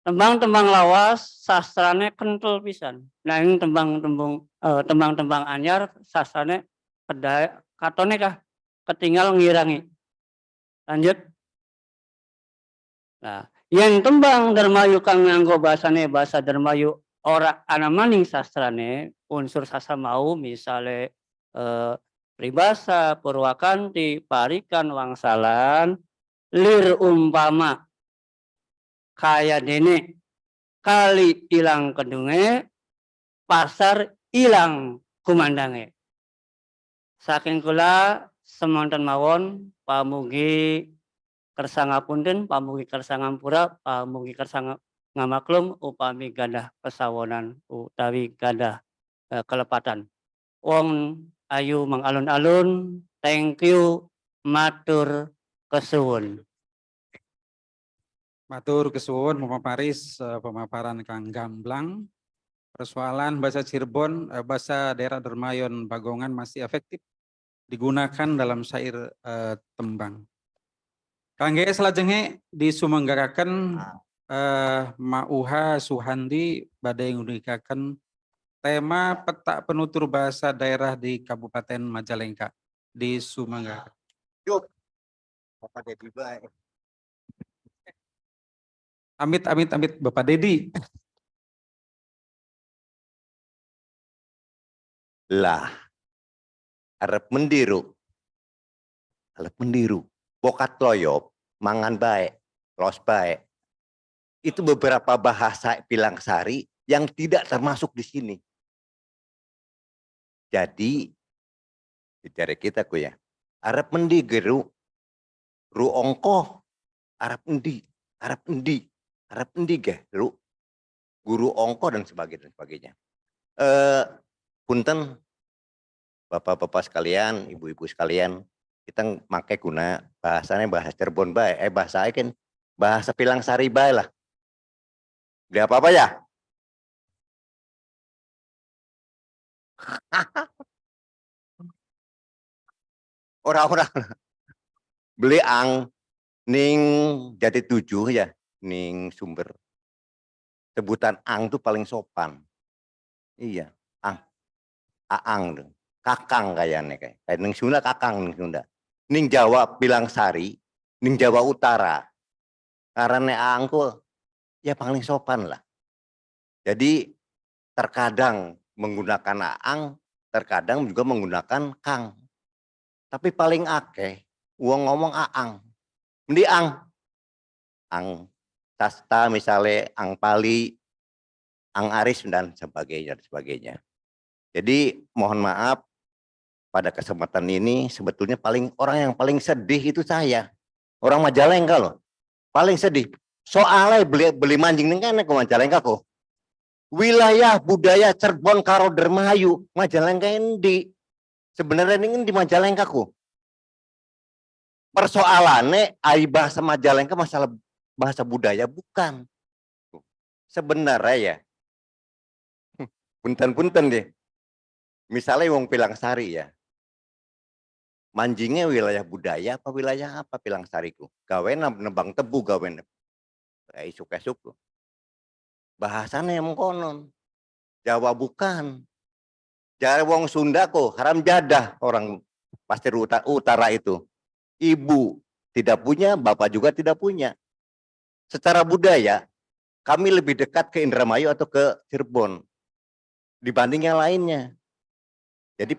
Speaker 3: tembang-tembang lawas sastrane kental pisan. Nanging tembang-tembang anyar sastrane kedai katone kah ketinggal ngirangi. Lanjut. Nah, yang tembang Dermayu kang nganggo bahasane bahasa Dermayu ora ana maning sastrane unsur sastra mau misale pribasa, purwakanti, parikan, wangsalan, lir umpama kaya dene kali ilang kedunge, pasar ilang kumandange. Saking kula semonten mawon pamugi kersa ngapunten, pamugi kersa ngampura, pamugi kersa ngamaklum upami gadah pesawonan utawi gadah kelepatan. Wong ayu mangalun-alun, thank you, matur kesuwun.
Speaker 2: Matur kesuwun Bapak Paris pemaparan kang gamblang. Persoalan bahasa Cirebon, bahasa daerah Dermayon Bagongan masih efektif digunakan dalam syair tembang. Kangge selajengnya disumenggaraken Mauha Suhandi badai ngudikaken tema peta penutur bahasa daerah di Kabupaten Majalengka di Sumenggara.
Speaker 4: Yuk, Bapak Dedi baik.
Speaker 2: Amit Bapak Dedi.
Speaker 4: Lah, arep mendiru. Bokat loyop, mangan baik, los baik. Itu beberapa bahasa Pilang Sari yang tidak termasuk di sini. Jadi, bicara kita ku ya, arep mendi geru, ru ongkoh, arep endi ge, ru, guru ongkoh dan sebagainya. Punten, bapak-bapak sekalian, ibu-ibu sekalian, kita pakai guna bahasanya bahasa Cirebon bae, bahasa kan bahasa Pilang Sari bae lah. Dia apa ya? Orang-orang beli ang ning Jati 7 ya, ning Sumber. Sebutan ang tuh paling sopan. Iya, aang dong. Kakang kayaknya kayak ning Sunda kakang ning Sunda. Ning Jawa Pilang Sari, ning Jawa Utara. Karena angku ya paling sopan lah. Jadi terkadang menggunakan aang, terkadang juga menggunakan kang. Tapi paling akeh uang ngomong aang. Mending ang sasta misalnya ang pali, ang aris dan sebagainya. Jadi mohon maaf pada kesempatan ini sebetulnya orang yang paling sedih itu saya. Orang Majalengka loh. Paling sedih. Soalnya beli mancing ning kene ke Majalengka kok. Wilayah budaya Cirebon karo Dermayu, Majalengka endi? Sebenarnya ini di Majalengka kok. Persoalannya bahasa Majalengka masalah bahasa budaya bukan. Sebenarnya ya. Punten deh. Misalnya wong Pilang Sari ya. Manjingnya wilayah budaya apa wilayah apa Pilang Sariku? Gawen nebang tebu gawen. Isuk-isuk. Bahasanya yang konon. Jawa bukan. Jare wong Sunda kok haram jadah orang pasir utara itu. Ibu tidak punya, bapak juga tidak punya. Secara budaya, kami lebih dekat ke Indramayu atau ke Cirebon dibanding yang lainnya. Jadi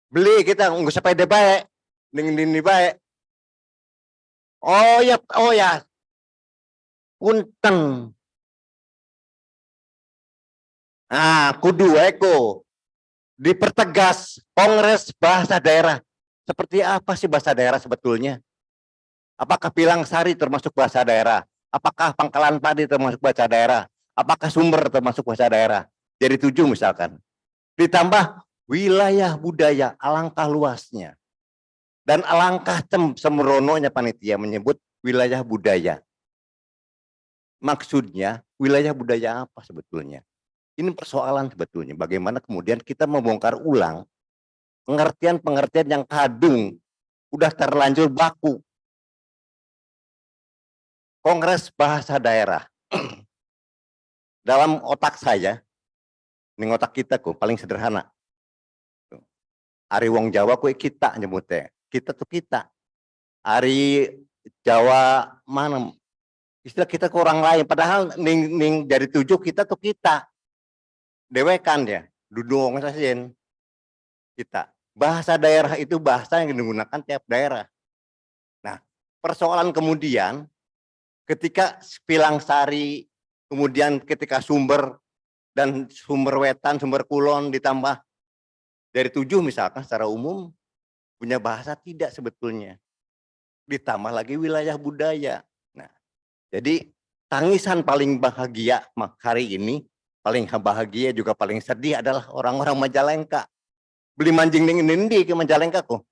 Speaker 4: beli kita nggak sepeda baik, dingin baik. Oh ya, punten. Nah, kudu eko dipertegas Kongres Bahasa Daerah. Seperti apa sih bahasa daerah sebetulnya? Apakah Pilang Sari termasuk bahasa daerah? Apakah Pangkalan Padi termasuk bahasa daerah? Apakah Sumber termasuk bahasa daerah? Jadi 7 misalkan. Ditambah wilayah budaya, alangkah luasnya. Dan alangkah sembrononya panitia menyebut wilayah budaya. Maksudnya wilayah budaya apa sebetulnya? Ini persoalan sebetulnya. Bagaimana kemudian kita membongkar ulang pengertian-pengertian yang kadung, udah terlanjur baku. Kongres Bahasa Daerah. Dalam otak saya, ini otak kita kok paling sederhana. Ari wong Jawa kue kita nyebutnya. Kita tuh kita. Ari Jawa mana? Istilah kita ke orang lain. Padahal ning dari 7 kita tuh kita. Dewekan ya. Dudung sajen. Kita. Bahasa daerah itu bahasa yang digunakan tiap daerah. Nah, persoalan kemudian ketika Pilang Sari, kemudian ketika Sumber dan Sumber Wetan, Sumber Kulon ditambah dari 7 misalkan secara umum punya bahasa tidak sebetulnya. Ditambah lagi wilayah budaya. Nah, jadi tangisan paling bahagia hari ini, paling bahagia juga paling sedih adalah orang-orang Majalengka. Beli manjing ning ke Majalengka kok.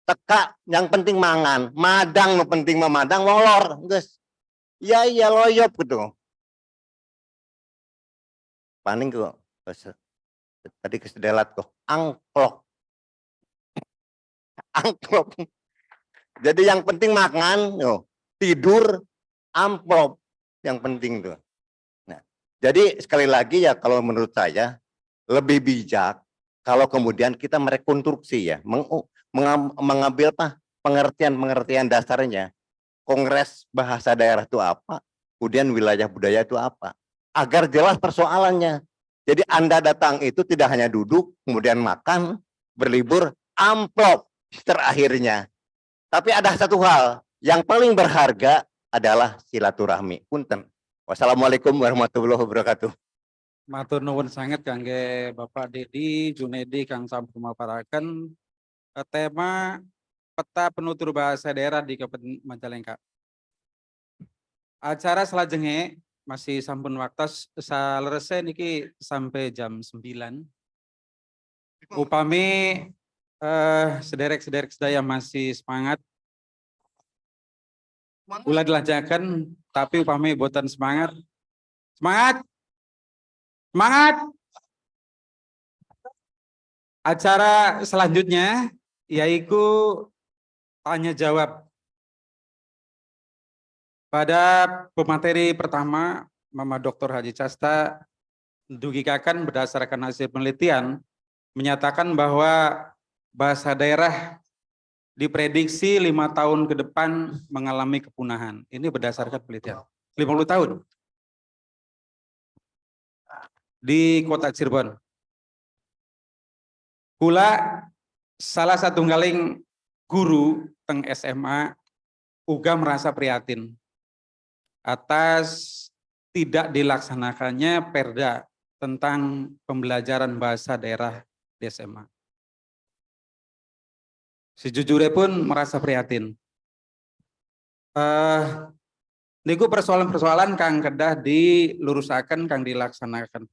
Speaker 4: Teka yang penting mangan, madang no penting memadang molor, guys. Ya iya loyop gitu. Paling kok tadi kesedelat kok angklok. Angklok. Jadi yang penting makan, tidur, amplop yang penting tuh. Nah, jadi sekali lagi ya kalau menurut saya lebih bijak kalau kemudian kita merekonstruksi ya, mengambil pengertian dasarnya. Kongres Bahasa Daerah itu apa, kemudian wilayah budaya itu apa, agar jelas persoalannya. Jadi Anda datang itu tidak hanya duduk, kemudian makan, berlibur, amplop terakhirnya. Tapi ada satu hal yang paling berharga adalah silaturahmi. Punten. Wassalamualaikum warahmatullahi wabarakatuh.
Speaker 2: Matur nuwun sangat kangge Bapak Dedi Junedi Kang sampun maparaken tema peta penutur bahasa daerah di Kabupaten Majalengka. Acara selajenge masih sampun waktos salese niki sampai jam 9. Upami sederek-sederek sedaya masih semangat ulah dilajakan, tapi upami boten semangat. Semangat. Semangat. Acara selanjutnya yaitu tanya jawab. Pada pemateri pertama, Mama Dr. Haji Casta dugikakan berdasarkan hasil penelitian menyatakan bahwa bahasa daerah diprediksi 5 tahun ke depan mengalami kepunahan. Ini berdasarkan penelitian. 50 tahun. Di kota Cirebon. Pula salah satu galing guru teng SMA uga merasa prihatin atas tidak dilaksanakannya perda tentang pembelajaran bahasa daerah di SMA. Sejujurnya pun merasa prihatin. Niku persoalan-persoalan kang kedah dilurusaken kang dilaksanakan.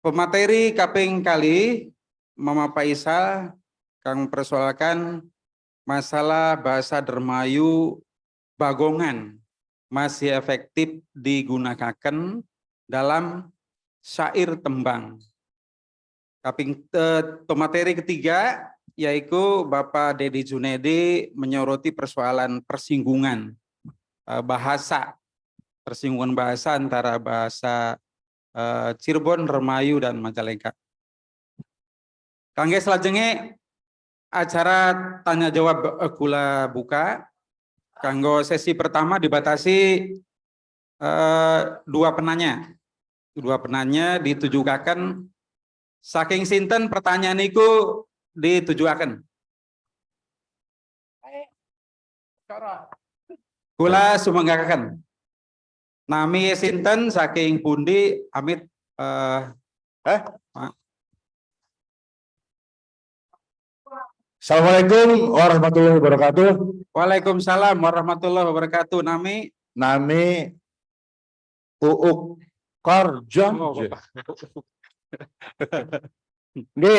Speaker 2: Pemateri kaping kali Mama Faisal kang persoalkan masalah bahasa Dermayu Bagongan masih efektif digunakan dalam syair tembang. Kaping pemateri ketiga yaitu Bapak Dedi Junedi menyoroti persoalan persinggungan bahasa, persinggungan bahasa antara bahasa Cirebon, Remayu, dan Majalengka. Kangge selajengnya acara tanya jawab kula buka. Kanggo sesi pertama dibatasi dua penanya. Dua penanya ditujukaken saking sinten pertanyaan niku ditujukaken. Kula sumanggaken. Nami sinten saking pundi amit
Speaker 5: Assalamualaikum warahmatullahi wabarakatuh.
Speaker 2: Waalaikumsalam warahmatullahi wabarakatuh. Nami
Speaker 5: Nami Uuk Korjo.
Speaker 2: Oh, Bapak.
Speaker 5: Ini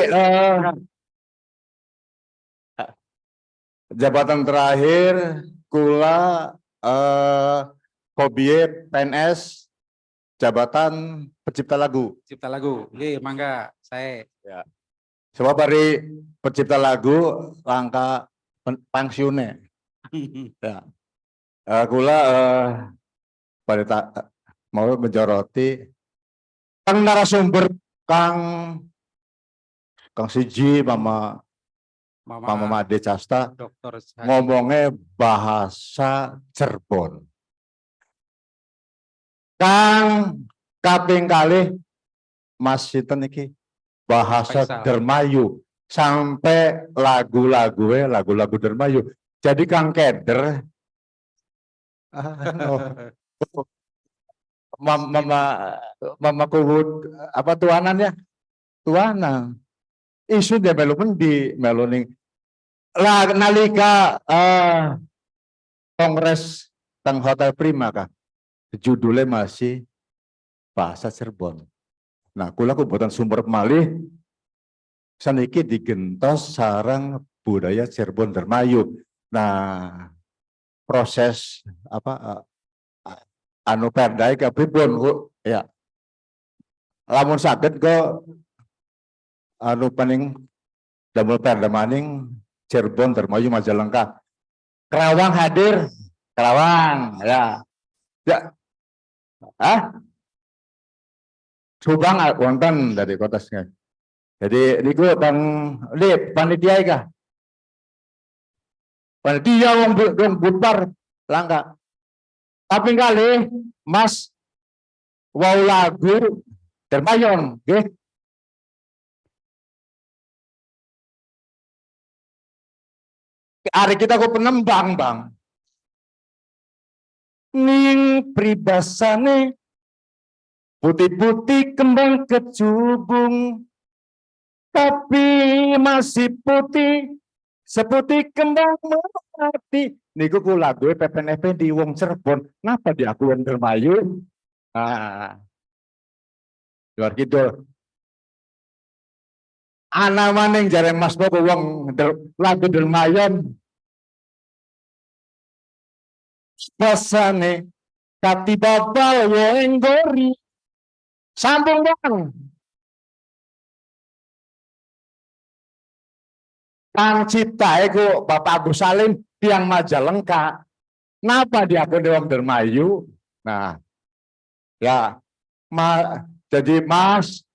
Speaker 5: jabatan terakhir kula Hobie PNS jabatan pencipta lagu.
Speaker 2: Cipta lagu. Nggih, mangga saya.
Speaker 5: Sebab dari pencipta lagu langka pensiunnya. Ya. Kula pada mau menjoroti kang narasumber kang Siji Mama Made Casta
Speaker 2: Dokter
Speaker 5: ngomongnya bahasa Cirebon. Kang kaping kalih Mas sinten iki bahasa
Speaker 2: Faisal.
Speaker 5: Dermayu sampai lagu-lagu Dermayu. Jadi Kang Keder mama kuhut apa tuanan ya? Tuanan. Isu dia melu mendi melu ning nalika kongres teng Hotel Prima kah. Judulnya masih bahasa Cirebon. Nah, kula kubuatan sumber malih saniki digentos sarang budaya Cirebon Dermayu. Nah, proses apa anu perdai ke pripun ya. Lamun saged kok anu paning damel perda maning Cirebon Dermayu Majalengka. Kerawang hadir, Kerawang ya. Ya. Subang wonten dari kota Sungai. Jadi niku Bang Lip panitia kah? Panitia wong bubar langka. Tapi kali Mas wau lagu Dermayon, nggih. Hari kita kok penembang, Bang. Ning pribasane putih-putih kembang kecubung, tapi masih putih seputih kembang melati. Niku ku lagu PPNP di wong Cirebon. Napa diakuin Dermayu? Luar kidul. Ana maning jare Mas Bobo wong lagu Dermayon. Pasane kati babal wong gori. Sambung Bang. Kang Cipta itu Bapak Agus Salim tiang Majalengka. Napa dia ke Dewan Dermayu? Nah, ya, jadi Mas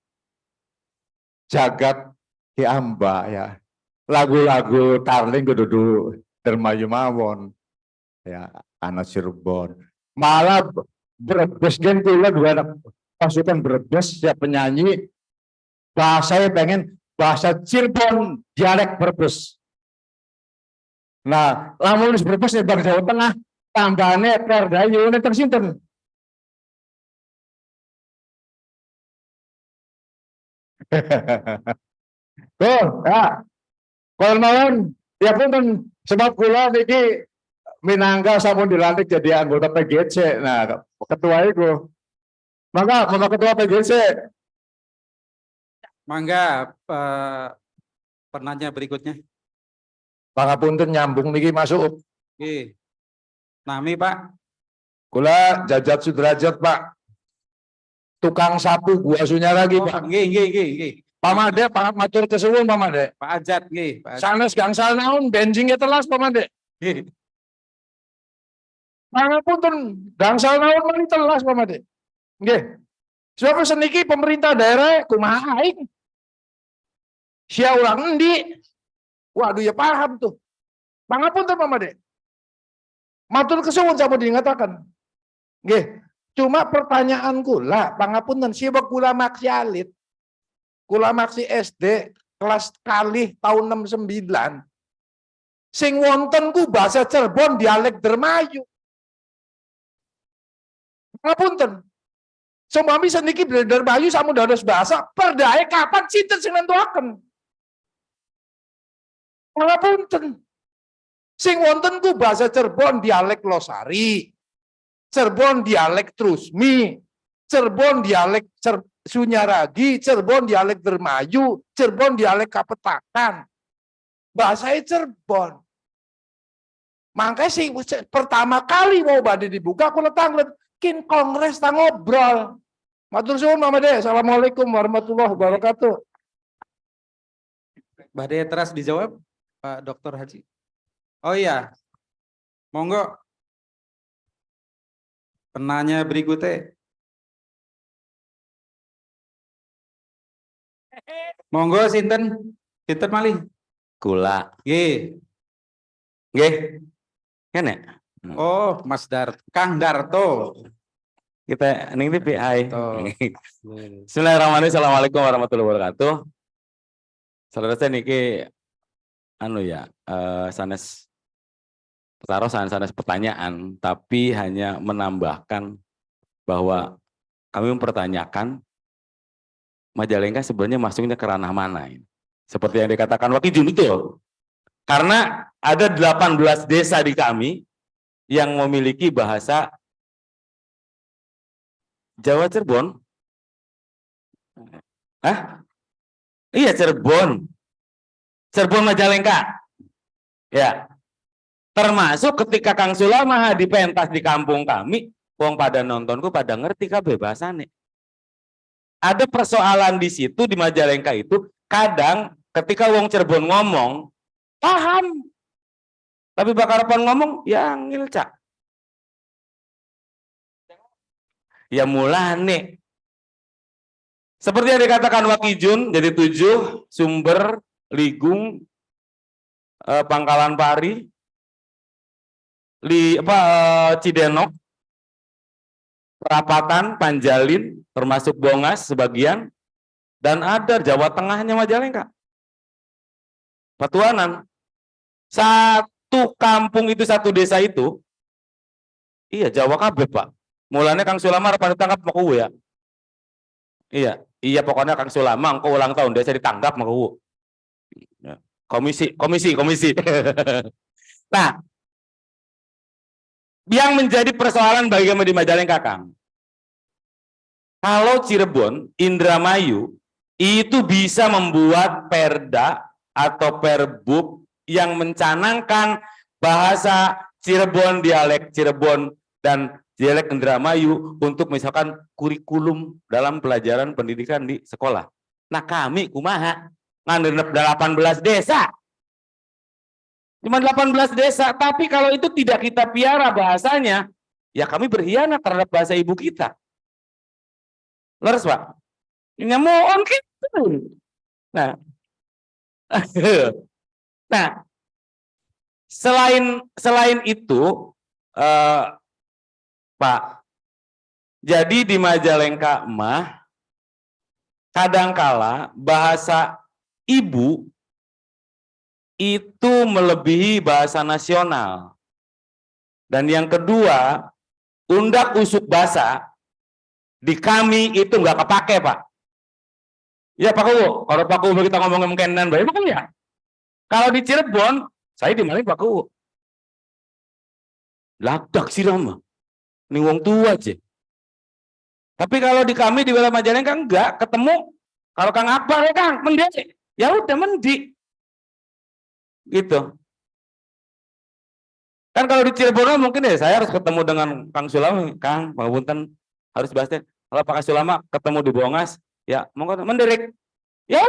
Speaker 5: Jagat Ki Amba ya. Lagu-lagu Tarling kudu Dermayu mawon. Ya, anak Cirebon. Malah Brebes gen kula dua anak pasukan Brebes ya penyanyi bahasanya pengen bahasa Cirebon dialek Brebes. Nah, lamun wis Brebes ya Bang Jawa Tengah tambahane perdayu nenten sinten. Tuh, ya. Kalau mawon ya punten sebab kula niki minangka sampun dilantik jadi anggota PGC. Nah, ketua itu. Maka ketua PGC.
Speaker 2: Mangga penanya berikutnya.
Speaker 5: Pangapunten nyambung niki masuk.
Speaker 2: Oke. Nami Pak.
Speaker 5: Kula Jajat Sudrajat Pak. Tukang sapu gua Sunyara lagi Pak.
Speaker 2: Nggih.
Speaker 5: Pamade matur kesuwun Pamade.
Speaker 2: Pak Ajat nggih, Pak Ajat.
Speaker 5: Sanes gangsal naun benjingnya telas Pamade.
Speaker 2: Nggih.
Speaker 5: Pangapunten gangsal naun mani telas Pamade. Nggih.
Speaker 6: Sebab seniki pemerintah daerah kumaha aing. Sia ulang endi. Waduh ya paham tuh. Pangapunten Mamade. Matur kesuwun sampun diingataken. Nggih, cuma pertanyaanku lah pangapunten siapa kula maksi alit. Kula maksi SD kelas kalih tahun 69. Sing wonten ku bahasa Cirebon dialek Dermayu. Pangapunten. Sumpami seniki Dermayu sampun dados bahasa perdae kapan sinten sing nentuaken. Pangapunten. Sing wonten ku bahasa Cirebon dialek Losari. Cirebon dialek Trusmi, Cirebon dialek Sunyaragi, Cirebon dialek Dermayu, Cirebon dialek Kapetakan. Bahasanya Cirebon. Makanya sih pertama kali mau badai dibuka, aku letang kin kongres tang ngobrol. Matur suwun Mamade. Assalamualaikum warahmatullahi wabarakatuh.
Speaker 2: Badai teras dijawab Pak Dr. Haji. Oh iya, monggo. Penanya berikutnya. Monggo sinten? Sinten malih?
Speaker 7: Kula.
Speaker 2: Nggih.
Speaker 7: Nggih. Kene.
Speaker 2: Oh, Mas Kang Darto.
Speaker 7: Kita ning TV hai.
Speaker 2: Tuh.
Speaker 7: Bismillahirrahmanirrahim. Assalamualaikum warahmatullahi wabarakatuh. Saudara saya niki anu ya, sanes sanes pertanyaan, tapi hanya menambahkan bahwa kami mempertanyakan Majalengka sebenarnya masuknya ke ranah mana ini. Seperti yang dikatakan Wakijun itu. Karena ada 18 desa di kami yang memiliki bahasa Jawa Cirebon. Hah? Iya Cirebon. Cirebon Majalengka. Ya. Termasuk ketika Kang Sulama dipentas di kampung kami, wong pada nontonku pada ngerti kabeh bahasane. Ada persoalan di situ di Majalengka itu, kadang ketika wong Cirebon ngomong, paham. Tapi bakarapan ngomong, ya ngilcak. Ya mulane. Seperti yang dikatakan Wakijun, jadi 7, Sumber, Ligung, Pangkalan Pari, Cidenok, Perapatan, Panjalin, termasuk Bongas sebagian, dan ada Jawa Tengahnya Majalengka. Patuanan. Satu kampung itu, satu desa itu, iya Jawa kabeh Pak. Mulanya Kang Sulama pada tangkap mau ya. Iya pokoknya Kang Sulama engkau ulang tahun desa ditanggap mau. Komisi. Nah, yang menjadi persoalan bagi kami di Majalengka, Kang. Kalau Cirebon, Indramayu, itu bisa membuat perda atau perbub yang mencanangkan bahasa Cirebon, dialek Cirebon, dan dialek Indramayu untuk misalkan kurikulum dalam pelajaran pendidikan di sekolah. Nah kami, kumaha, ngandenep 18 desa. Cuma 18 desa, tapi kalau itu tidak kita piara bahasanya, ya kami berkhianat terhadap bahasa ibu kita. Leres Pak? Ini mohon gitu. Nah, selain itu, Pak, jadi di Majalengka mah, kadangkala bahasa ibu itu melebihi bahasa nasional. Dan yang kedua, undak usuk bahasa di kami itu nggak kepake Pak. Ya Pak Kuwu, kalau Pak Kuwu kita ngomongin kenan baik kan ya. Kalau di Cirebon, saya di mana Pak Kuwu? Ladak sih lama, ini wong tua aja. Tapi kalau di kami di wilayah Majalengka enggak ketemu. Kalau Kang Akbar ya Kang, mendi, ya udah mendi. Gitu. Kan kalau di Cirebon mungkin ya saya harus ketemu dengan Kang Sulama, Kang, Pangapunten harus bahasnya. Kalau Pak Sulama ketemu di Bongas, ya monggo menderik. Ya,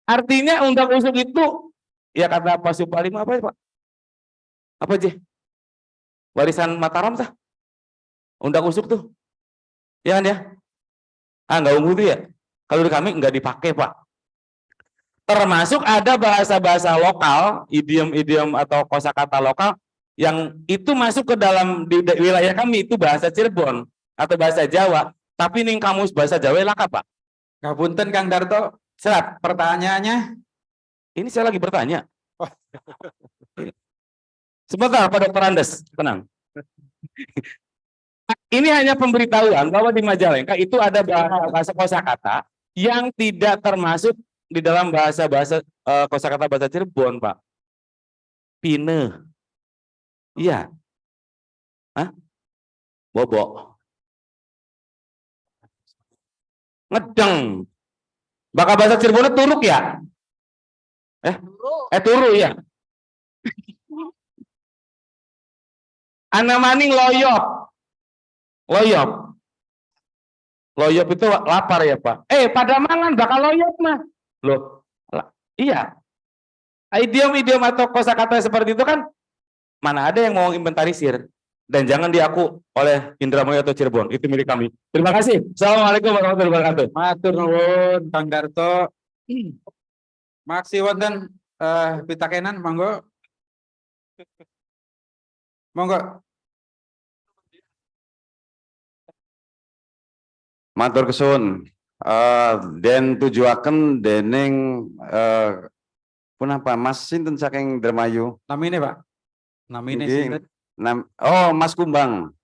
Speaker 7: artinya undang usuk itu ya kata Pak Supalim apa ya Pak? Apa aja? Warisan Mataram tah? Undang usuk tuh. Ya kan ya? Nggak ungu itu ya? Kalau di kami nggak dipakai, Pak. Termasuk ada bahasa-bahasa lokal, idiom-idiom atau kosakata lokal yang itu masuk ke dalam di wilayah kami itu bahasa Cirebon atau bahasa Jawa. Tapi ning kamus bahasa Jawa laka, Pak.
Speaker 2: Ngapunten Kang Darto,
Speaker 7: Serat.
Speaker 2: pertanyaannya.
Speaker 7: Ini saya lagi bertanya. Sebentar, Pak Dokter Andes, tenang. Ini hanya pemberitahuan bahwa di Majalengka itu ada bahasa kosakata yang tidak termasuk di dalam bahasa-bahasa kosakata bahasa Cirebon, Pak. Pine. Iya. Hah? Bobok. Ngedeng. Bakal bahasa Cirebonnya turuk ya? Turu ya. Anamaning loyop. Loyop. Loyop itu lapar ya, Pak. Pada mangan bakal loyop mah. Loh. Iya. Idiom-idiom atau kosakata seperti itu kan mana ada yang mau inventarisir, dan jangan diaku oleh Indramayu atau Cirebon, itu milik kami. Terima kasih. Assalamualaikum warahmatullahi wabarakatuh.
Speaker 2: Matur nuwun Kang Darto. Maksi wonten pitakenan monggo. Monggo.
Speaker 8: Matur kesun. Den tujuaken dening punapa Mas sinten saking Indramayu?
Speaker 2: Namine Pak. Namine
Speaker 8: Nggih,
Speaker 2: sinten?
Speaker 8: Mas Kumbang.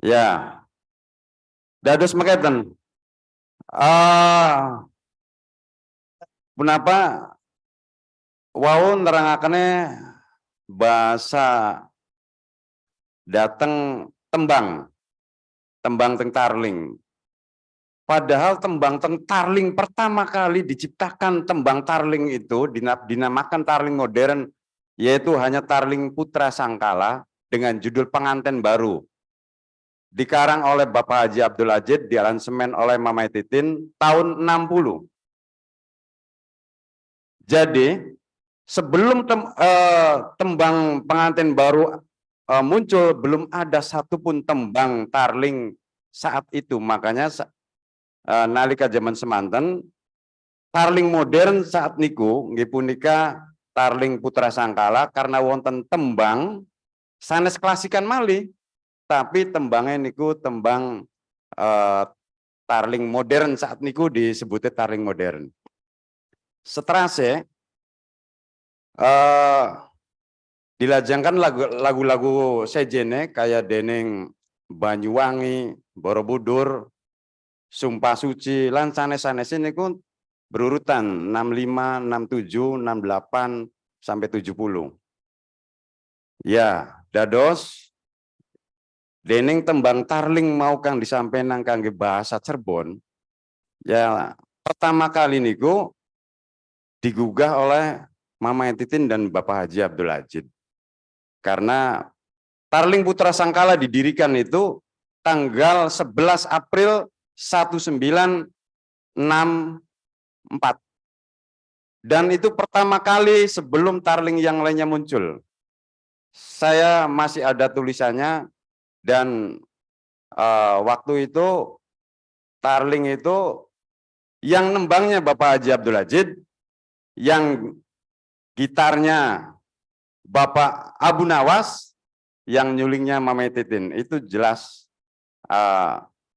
Speaker 8: Ya. Dados mekaten. Punapa wau nerangakane bahasa dateng tembang teng tarling. Padahal tembang teng tarling pertama kali diciptakan tembang tarling itu dinamakan tarling modern, yaitu hanya Tarling Putra Sangkala dengan judul Pengantin Baru. Dikarang oleh Bapak Haji Abdul Ajid, diaransemen oleh Mamai Titin tahun 60. Jadi sebelum tembang Pengantin Baru muncul, belum ada satupun tembang tarling saat itu. Makanya nalika zaman semanten tarling modern saat niku nggih punika Tarling Putra Sangkala karena wonten tembang sanes klasikan malih, tapi tembangnya niku tembang tarling modern saat niku disebutnya tarling modern. Seterase dilajengkan lagu-lagu sejene kayak dening Banyuwangi, Borobudur, Sumpah Suci, lan sanes-sanes niku berurutan 65, 67, 68 sampai 70. Ya, dados dening tembang tarling mau kang disampaikan kangge bahasa Cirebon. Ya, pertama kali niku digugah oleh Mama Titin dan Bapak Haji Abdul Ajid. Karena Tarling Putra Sangkala didirikan itu tanggal 11 April 1964. Dan itu pertama kali sebelum tarling yang lainnya muncul. Saya masih ada tulisannya, dan waktu itu tarling itu yang nembangnya Bapak Haji Abdul Ajid, yang gitarnya Bapak Abu Nawas, yang nyulingnya Mama Titin. Itu jelas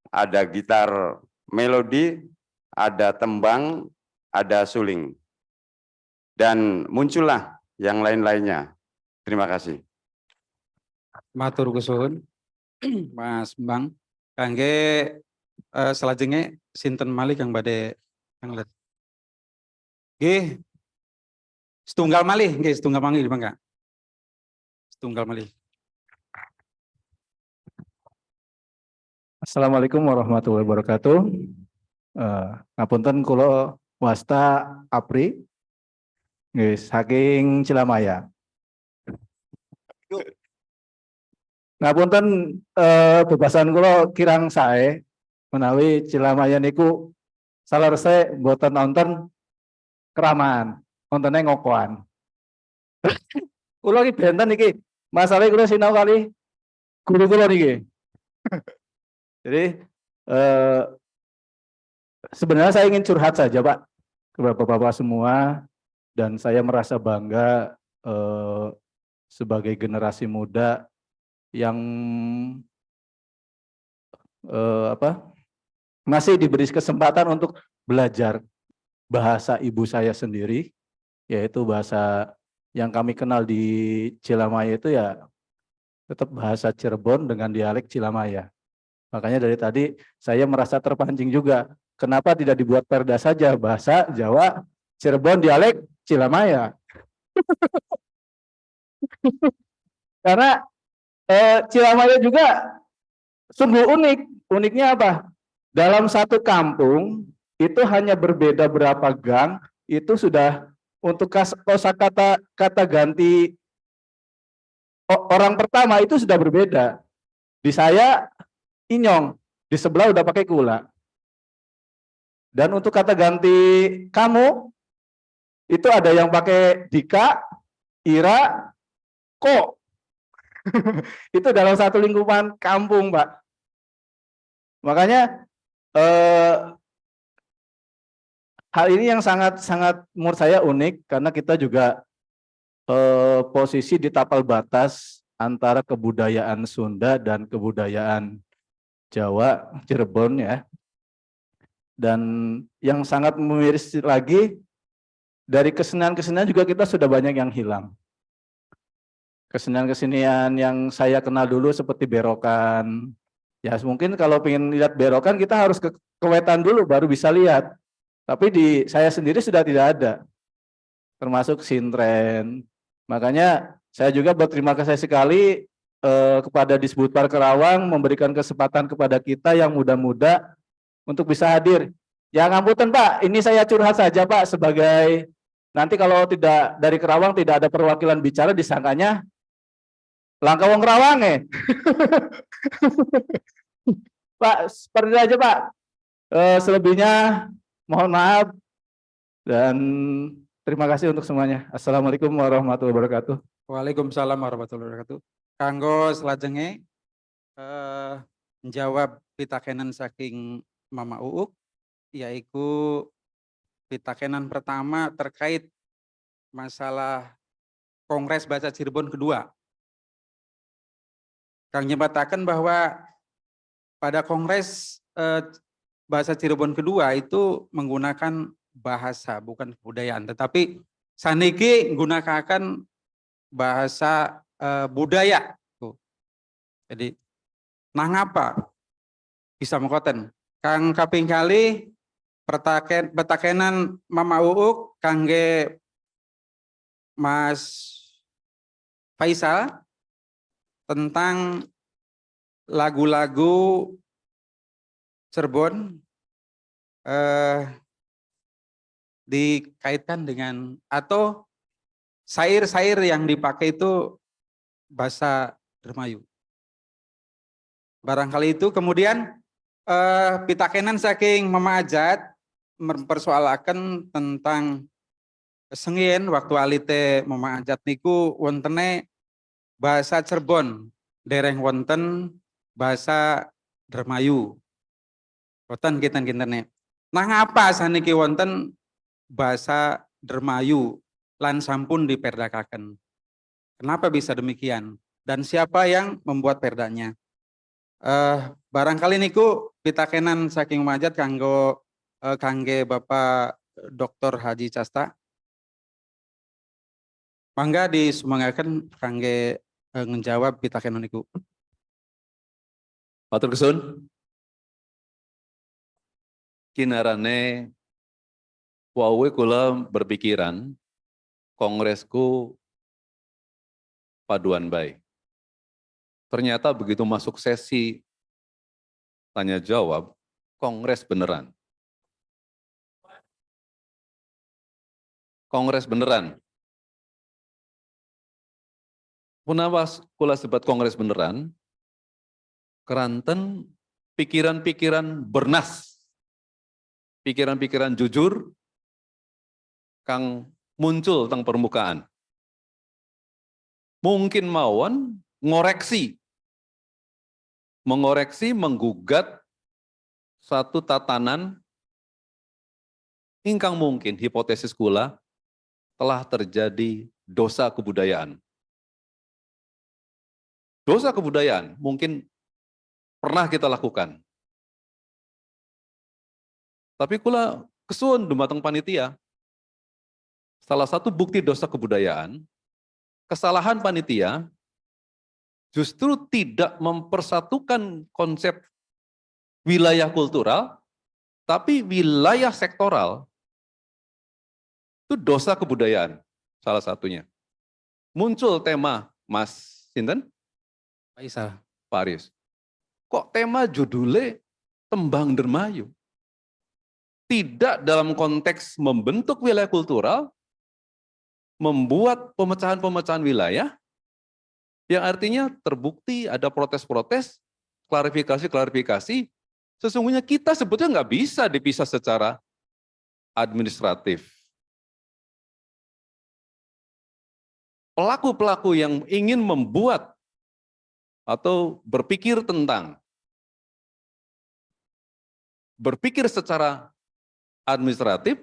Speaker 8: ada gitar melodi, ada tembang, ada suling. Dan muncullah yang lain-lainnya. Terima kasih.
Speaker 2: Matur kesuwun Mas Bang. Kangge selajengnya sinten malih kang badhe anglet. Nggih. Setunggal malih, nggih setunggal malih Bang. Setunggal malih.
Speaker 9: Assalamualaikum warahmatullahi wabarakatuh. Ngapunten kula wasta Apri nggih saking Cilamaya. Ngapunten bebasan kula kirang sae menawi Cilamaya niku salerse mboten nonton keramaan, wontennya ngokoan. Kula iki benten iki, masalahnya kula sinau kali guru kula niki. Jadi sebenarnya saya ingin curhat saja Pak ke Bapak-Bapak semua, dan saya merasa bangga sebagai generasi muda yang masih diberi kesempatan untuk belajar bahasa ibu saya sendiri, yaitu bahasa yang kami kenal di Cilamaya itu ya tetap bahasa Cirebon dengan dialek Cilamaya. Makanya dari tadi saya merasa terpancing juga, kenapa tidak dibuat perda saja bahasa Jawa Cirebon dialek Cilamaya. Karena Cilamaya juga sungguh unik. Uniknya apa? Dalam satu kampung itu hanya berbeda berapa gang, itu sudah untuk kosakata kata ganti orang pertama itu sudah berbeda. Di saya inyong, di sebelah udah pakai kula. Dan untuk kata ganti kamu itu ada yang pakai dika, ira, ko. Itu dalam satu lingkupan kampung, Pak. Makanya hal ini yang sangat menurut saya unik, karena kita juga posisi di tapal batas antara kebudayaan Sunda dan kebudayaan Jawa, Cirebon ya. Dan yang sangat miris lagi, dari kesenian-kesenian juga kita sudah banyak yang hilang. Kesenian-kesenian yang saya kenal dulu seperti berokan. Ya mungkin kalau pengen lihat berokan kita harus ke Wetan dulu baru bisa lihat. Tapi di saya sendiri sudah tidak ada. Termasuk sintren. Makanya saya juga berterima kasih sekali kepada Disbudpar Kerawang memberikan kesempatan kepada kita yang muda-muda untuk bisa hadir. Ya ngapunten Pak, ini saya curhat saja Pak sebagai nanti kalau tidak dari Kerawang tidak ada perwakilan bicara disangkanya Langkawong Kerawang Pak, seperti itu aja Pak. Selebihnya mohon maaf dan terima kasih untuk semuanya. Assalamualaikum warahmatullahi wabarakatuh.
Speaker 2: Waalaikumsalam warahmatullahi wabarakatuh. Kanggo selajenge menjawab pitakenan saking Mama Uuk, yaitu pitakenan pertama terkait masalah Kongres Bahasa Cirebon kedua. Kang nyebatakan bahwa pada Kongres Bahasa Cirebon kedua itu menggunakan bahasa bukan kebudayaan, tetapi saniki menggunakan bahasa budaya. Jadi, nah ngapa bisa mengkoten? Kang kaping kali petakenan Mama Uuk kangge Mas Faisal tentang lagu-lagu Cirebon dikaitkan dengan atau syair-syair yang dipakai itu bahasa Dermayu. Barangkali itu kemudian pitakenan saking Mama Ajat mempersoalkan tentang sengien waktu alite Mama Ajat niku wontene bahasa Cirebon dereng wonten bahasa Dermayu. Wonten kinten-kintene. Nah ngapa saniki wonten bahasa Dermayu lan sampun diperdakaken? Kenapa bisa demikian? Dan siapa yang membuat perdanya? Barangkali niku pitakenan saking Majat kanggo kangge Bapak Dr. Haji Casta. Mangga disumangaken kangge ngejawab pitakenan niku.
Speaker 1: Matur kesun. Kinarane wawe kula berpikiran kongresku paduan baik. Ternyata begitu masuk sesi tanya jawab, kongres beneran. Kongres beneran. Kenapa kula sebut kongres beneran? Keranten pikiran-pikiran bernas. Pikiran-pikiran jujur kang muncul teng permukaan. Mungkin mawon ngoreksi, mengoreksi, menggugat satu tatanan ingkang mungkin hipotesis kula telah terjadi dosa kebudayaan. Dosa kebudayaan mungkin pernah kita lakukan. Tapi kula kesuwun dumateng panitia, salah satu bukti dosa kebudayaan, kesalahan panitia justru tidak mempersatukan konsep wilayah kultural, tapi wilayah sektoral. Itu dosa kebudayaan, salah satunya. Muncul tema, Mas Sinten?
Speaker 2: Faisal.
Speaker 1: Paris. Kok tema judulnya Tembang Dermayu? Tidak dalam konteks membentuk wilayah kultural, membuat pemecahan-pemecahan wilayah, yang artinya terbukti ada protes-protes, klarifikasi-klarifikasi, sesungguhnya kita sebetulnya nggak bisa dipisah secara administratif. Pelaku-pelaku yang ingin membuat atau berpikir secara administratif,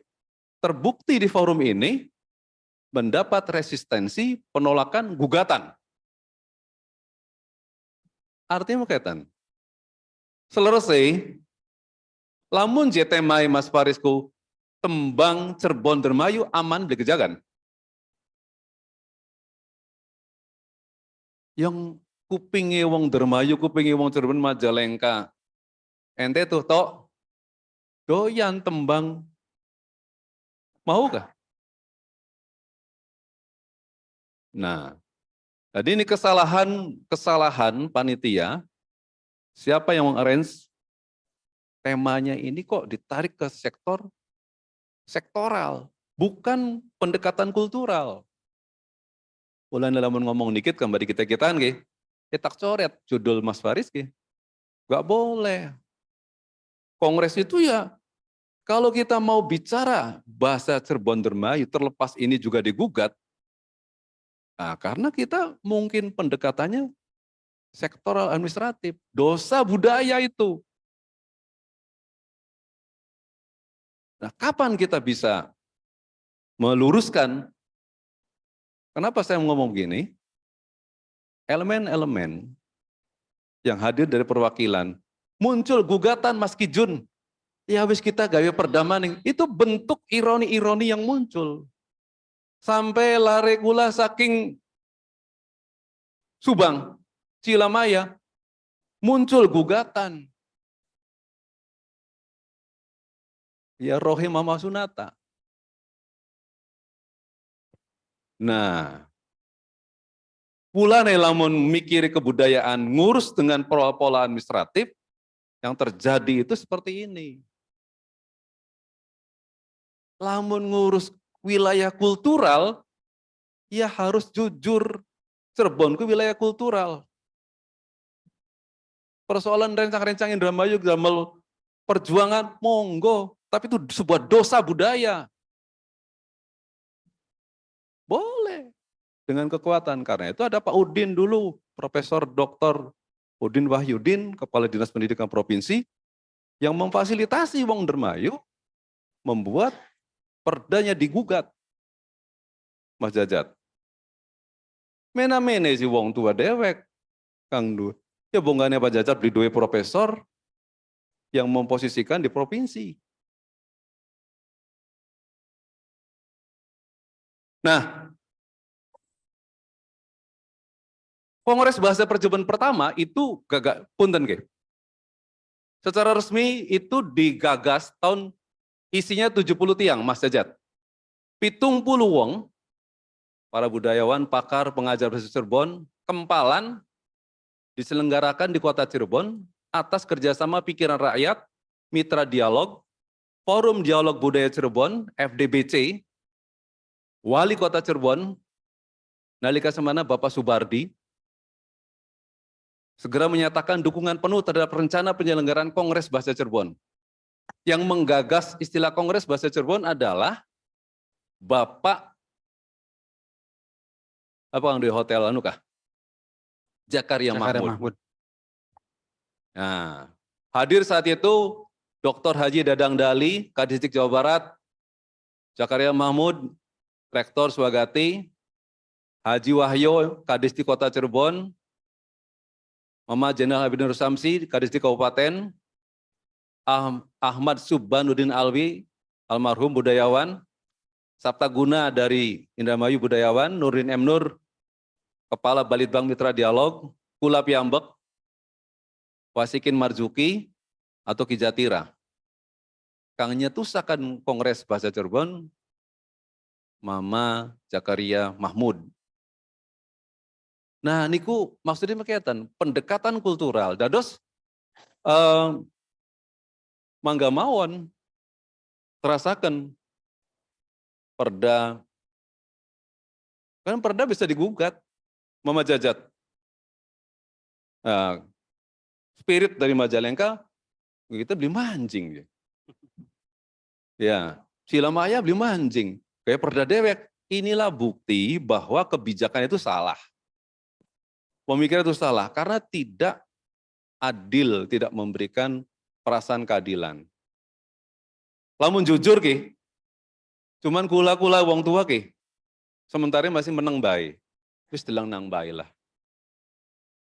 Speaker 1: terbukti di forum ini mendapat resistensi penolakan gugatan. Artinya kaitan. Selesai, lamun jetemai Mas Farisku, tembang Cirebon Dermayu aman beli kejagan. Yang kupingi wong Dermayu, kupingi wong Cirebon Majalengka. Ente tuh tok doyan tembang. Mau kah? Nah, jadi ini kesalahan panitia. Siapa yang mengarrange temanya ini kok ditarik ke sektoral, bukan pendekatan kultural. Ulan dalam ngomong dikit kembali kita-kitaan nggih. Tak coret judul Mas Faris nggih. Enggak boleh. Kongres itu ya kalau kita mau bicara bahasa Cirebon Dermayu terlepas ini juga digugat. Nah, karena kita mungkin pendekatannya sektoral administratif, dosa budaya itu. Nah, kapan kita bisa meluruskan? Kenapa saya ngomong gini? Elemen-elemen yang hadir dari perwakilan, muncul gugatan Mas Kijun, ya habis kita gawe perdamaian, itu bentuk ironi-ironi yang muncul. Sampai lare kula saking Subang, Cilamaya, muncul gugatan. Ya Rohim Mama Sunata. Nah, pula nih lamun mikir kebudayaan, ngurus dengan pola-pola administratif, yang terjadi itu seperti ini. Lamun ngurus wilayah kultural, ya harus jujur. Cirebon ku wilayah kultural. Persoalan rencang-rencang Indramayu, Damel perjuangan, monggo. Tapi itu sebuah dosa budaya. Boleh. Dengan kekuatan. Karena itu ada Pak Udin dulu, Profesor Dr. Udin Wahyudin, Kepala Dinas Pendidikan Provinsi, yang memfasilitasi wong Dermayu, membuat perdanya digugat. Mas Jajat. Mena-mene si wong tua dewek, Kang Du. Ya bonggannya Pak Jajat beli dua profesor yang memposisikan di provinsi. Nah, Kongres Bahasa Percobaan pertama itu gagak punten ke. Secara resmi itu digagas tahun isinya 70 tiang, Mas Jajat. 70 wong, para budayawan, pakar, pengajar bahasa Cirebon, kempalan diselenggarakan di kota Cirebon atas kerjasama pikiran rakyat, mitra dialog, Forum Dialog Budaya Cirebon, FDBC, Wali Kota Cirebon, nalika semana Bapak Subardi, segera menyatakan dukungan penuh terhadap rencana penyelenggaraan Kongres Bahasa Cirebon. Yang menggagas istilah Kongres Bahasa Cirebon adalah Bapak apa yang di hotel anu kah? Jakaria Mahmud. Nah, hadir saat itu Dr. Haji Dadang Dali, Kadisdik Jawa Barat, Zakaria Mahmud, Rektor Swagati, Haji Wahyo, Kadisdik Kota Cirebon, Mama Jenderal Habibur Samsi, Kadisdik Kabupaten, Ahmad Subbanuddin Alwi, almarhum budayawan, Sabta Guna dari Indramayu budayawan, Nurin M. Nur, Kepala Balitbang Mitra Dialog, Kula Piambek, Wasikin Marzuki, atau Ki Jatira. Kang nyetusakan Kongres Bahasa Cirebon, Mama Zakaria Mahmud. Nah, niku maksudnya berkaitan pendekatan kultural. Dados mangga mawon terasakan perda, kan perda bisa digugat, Mama Jajat. Nah, spirit dari Majalengka kita beli mancing. Ya, Silamaya beli mancing. Kayak perda dewek. Inilah bukti bahwa kebijakan itu salah. Pemikiran itu salah karena tidak adil, tidak memberikan perasaan keadilan. Lamun jujur ki, cuman kula-kula wong tua ki, sementara masih menang bae. Terus dilang nang bae lah.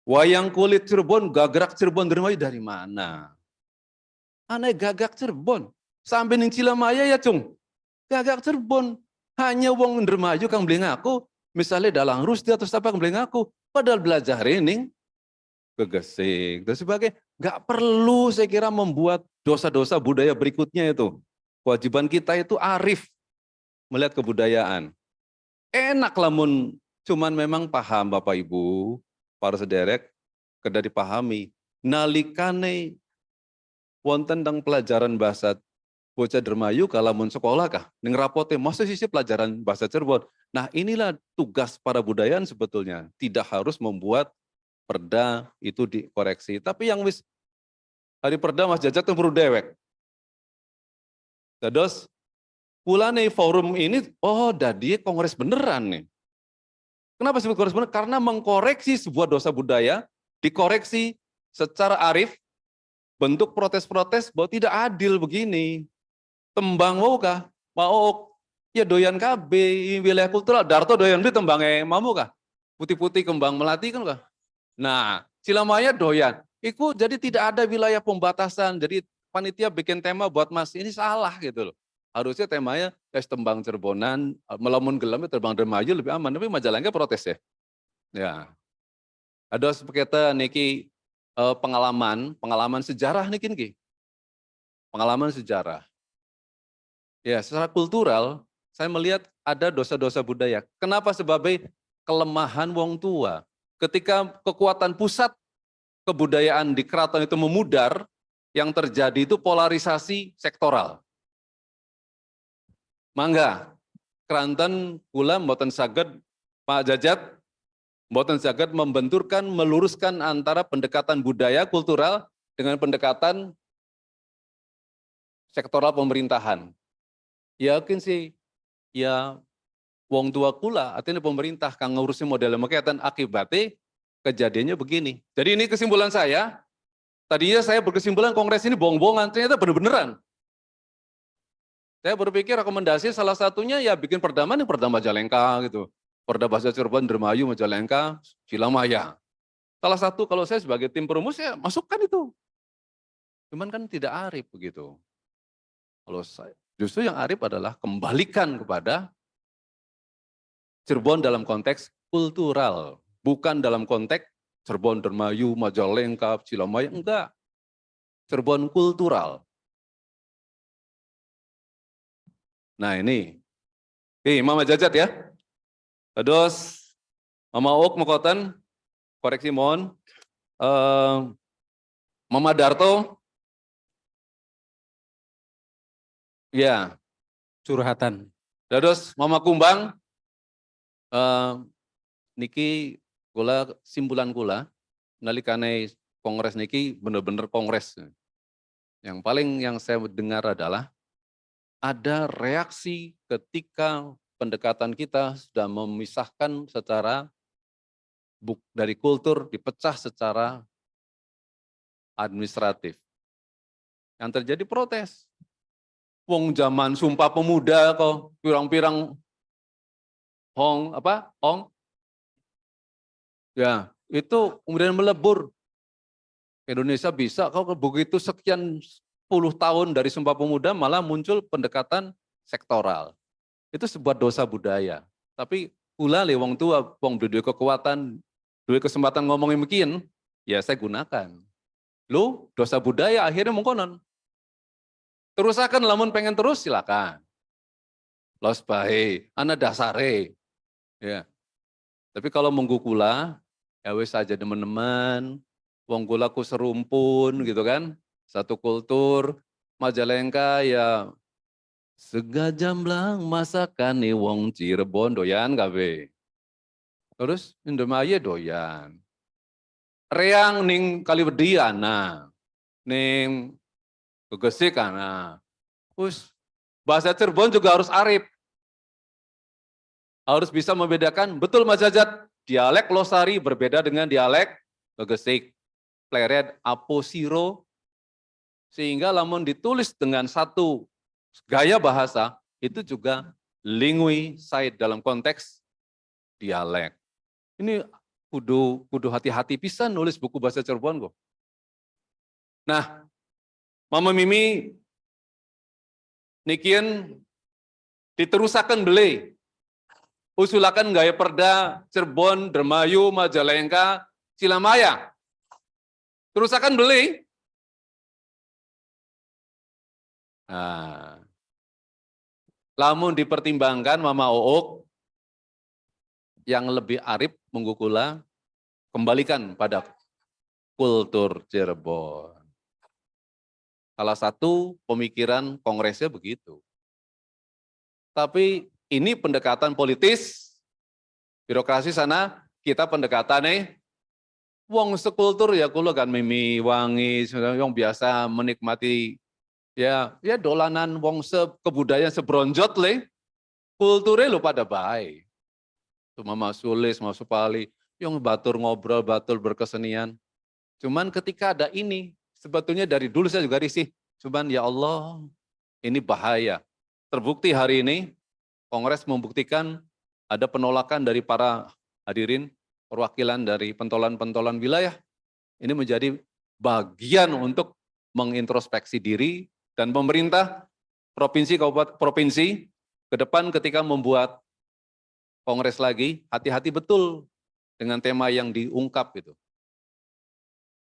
Speaker 1: Wayang kulit Cirebon, gagrak Cirebon dari mana? Aneh gagak Cirebon. Sampai ning Cilamaya ya cung. Gagak Cirebon. Hanya wong Indramayu kang beli ngaku, misalnya dalang Rusdi atau siapa kang beli ngaku. Padahal belajar ning Gegesik dan sebagainya. Nggak perlu saya kira membuat dosa-dosa budaya berikutnya itu. Kewajiban kita itu arif melihat kebudayaan. Enak lamun cuman memang paham Bapak Ibu, para sederek, kedah dipahami. Nalikane wonten tentang pelajaran bahasa bocah Dermayu kalamun sekolah kah ning rapote masa sisi pelajaran bahasa Cirebon. Nah, inilah tugas para budayaan sebetulnya, tidak harus membuat perda itu dikoreksi. Tapi yang wis hari perda Mas Jajat itu perlu dewek. Dados pula nih forum ini, oh dadi kongres beneran nih. Kenapa disebut kongres beneran? Karena mengkoreksi sebuah dosa budaya, dikoreksi secara arif, bentuk protes-protes bahwa tidak adil begini. Tembang mau kah? Mau ya doyan KB, wilayah kultural, Darto doyan beli tembangnya mau kah? Putih-putih kembang melati kan kah? Nah, Cilamaya doyan. Itu jadi tidak ada wilayah pembatasan. Jadi panitia bikin tema buat Mas ini salah gitu loh. Harusnya temanya tembang Cirebonan, melamun gelam terbang Dermayu lebih aman. Tapi Majalengka protes ya. Ya. Ada seperti niki pengalaman sejarah niki niki. Pengalaman sejarah. Ya, secara kultural saya melihat ada dosa-dosa budaya. Kenapa? Sebabnya kelemahan wong tua. Ketika kekuatan pusat kebudayaan di keraton itu memudar, yang terjadi itu polarisasi sektoral. Mangga, keranten kula mboten saged Pak Jajat, mboten saged membenturkan, meluruskan antara pendekatan budaya kultural dengan pendekatan sektoral pemerintahan. Yakin sih, ya wong tua kula, artinya pemerintah kang ngurusin model makatan akibatnya kejadiannya begini. Jadi ini kesimpulan saya. Tadinya saya berkesimpulan kongres ini bohong-bohongan, ternyata bener-beneran. Saya berpikir rekomendasi salah satunya ya bikin perda nih, perda Majalengka gitu. Perda Bahasa Cirebon, Dermayu, Majalengka, Cilamaya. Salah satu kalau saya sebagai tim perumus ya masukkan itu. Cuman kan tidak arif begitu. Kalau saya, justru yang arif adalah kembalikan kepada Cirebon dalam konteks kultural, bukan dalam konteks Cirebon, Dermayu, Majalengka, Cilamaya, enggak. Cirebon kultural. Nah ini, Mama Jajat ya. Terus Mama Uk Mekoten, koreksi mohon. Mama Darto, ya.
Speaker 2: Curhatan.
Speaker 1: Terus Mama Kumbang, niki kula simpulan kula nalikane kongres niki bener-bener kongres. Yang paling yang saya dengar adalah ada reaksi ketika pendekatan kita sudah memisahkan secara dari kultur, dipecah secara administratif. Yang terjadi protes. Wong zaman Sumpah Pemuda kok pirang-pirang Hong. Ya, itu kemudian melebur. Indonesia bisa kok begitu sekian puluh tahun dari Sumpah Pemuda malah muncul pendekatan sektoral. Itu sebuah dosa budaya. Tapi pula wong tua, wong duwe kekuatan, duwe kesempatan ngomongin mungkin, ya saya gunakan. Lu dosa budaya akhirnya mengkonon. Terusakan lamun pengen terus silakan. Los bae, ana dasare. Ya. Tapi kalau monggo kula, ya wis aja teman-teman, wong kula ku serumpun gitu kan. Satu kultur, Majalengka ya segajamblang masakan nih wong Cirebon doyan kabeh. Terus Indomaret doyan. Reang ning Kaliwedi ana. Ning Gegesik ana. Terus bahasa Cirebon juga harus arif. Harus bisa membedakan, betul Mas Jajat, dialek Losari berbeda dengan dialek Gegesik, Pleret, Aposiro, sehingga lamun ditulis dengan satu gaya bahasa, itu juga lingui side dalam konteks dialek. Ini kudu hati-hati pisan nulis buku bahasa Cirebon kok. Nah, Mama Mimi nikian diterusakan beli. Usulakan gaya perda Cirebon, Dermayu, Majalengka, Cilamaya. Terusakan beli. Nah, lamun dipertimbangkan Mama Ook yang lebih arif menggukula, kembalikan pada kultur Cirebon. Salah satu pemikiran kongresnya begitu. Tapi ini pendekatan politis, birokrasi sana, kita pendekatan wong sekultur ya kula kan Mimi Wangi, yang biasa menikmati ya dolanan wong kebudayaan sebronjot kulturnya lo pada baik. Cuma Mas Sulis, Mas Supali, yang batur ngobrol, batur berkesenian. Cuman ketika ada ini, sebetulnya dari dulu saya juga risih. Cuman ya Allah, ini bahaya. Terbukti hari ini, Kongres membuktikan ada penolakan dari para hadirin, perwakilan dari pentolan-pentolan wilayah. Ini menjadi bagian untuk mengintrospeksi diri dan pemerintah, provinsi, kabupaten, provinsi, ke depan ketika membuat Kongres lagi, hati-hati betul dengan tema yang diungkap gitu.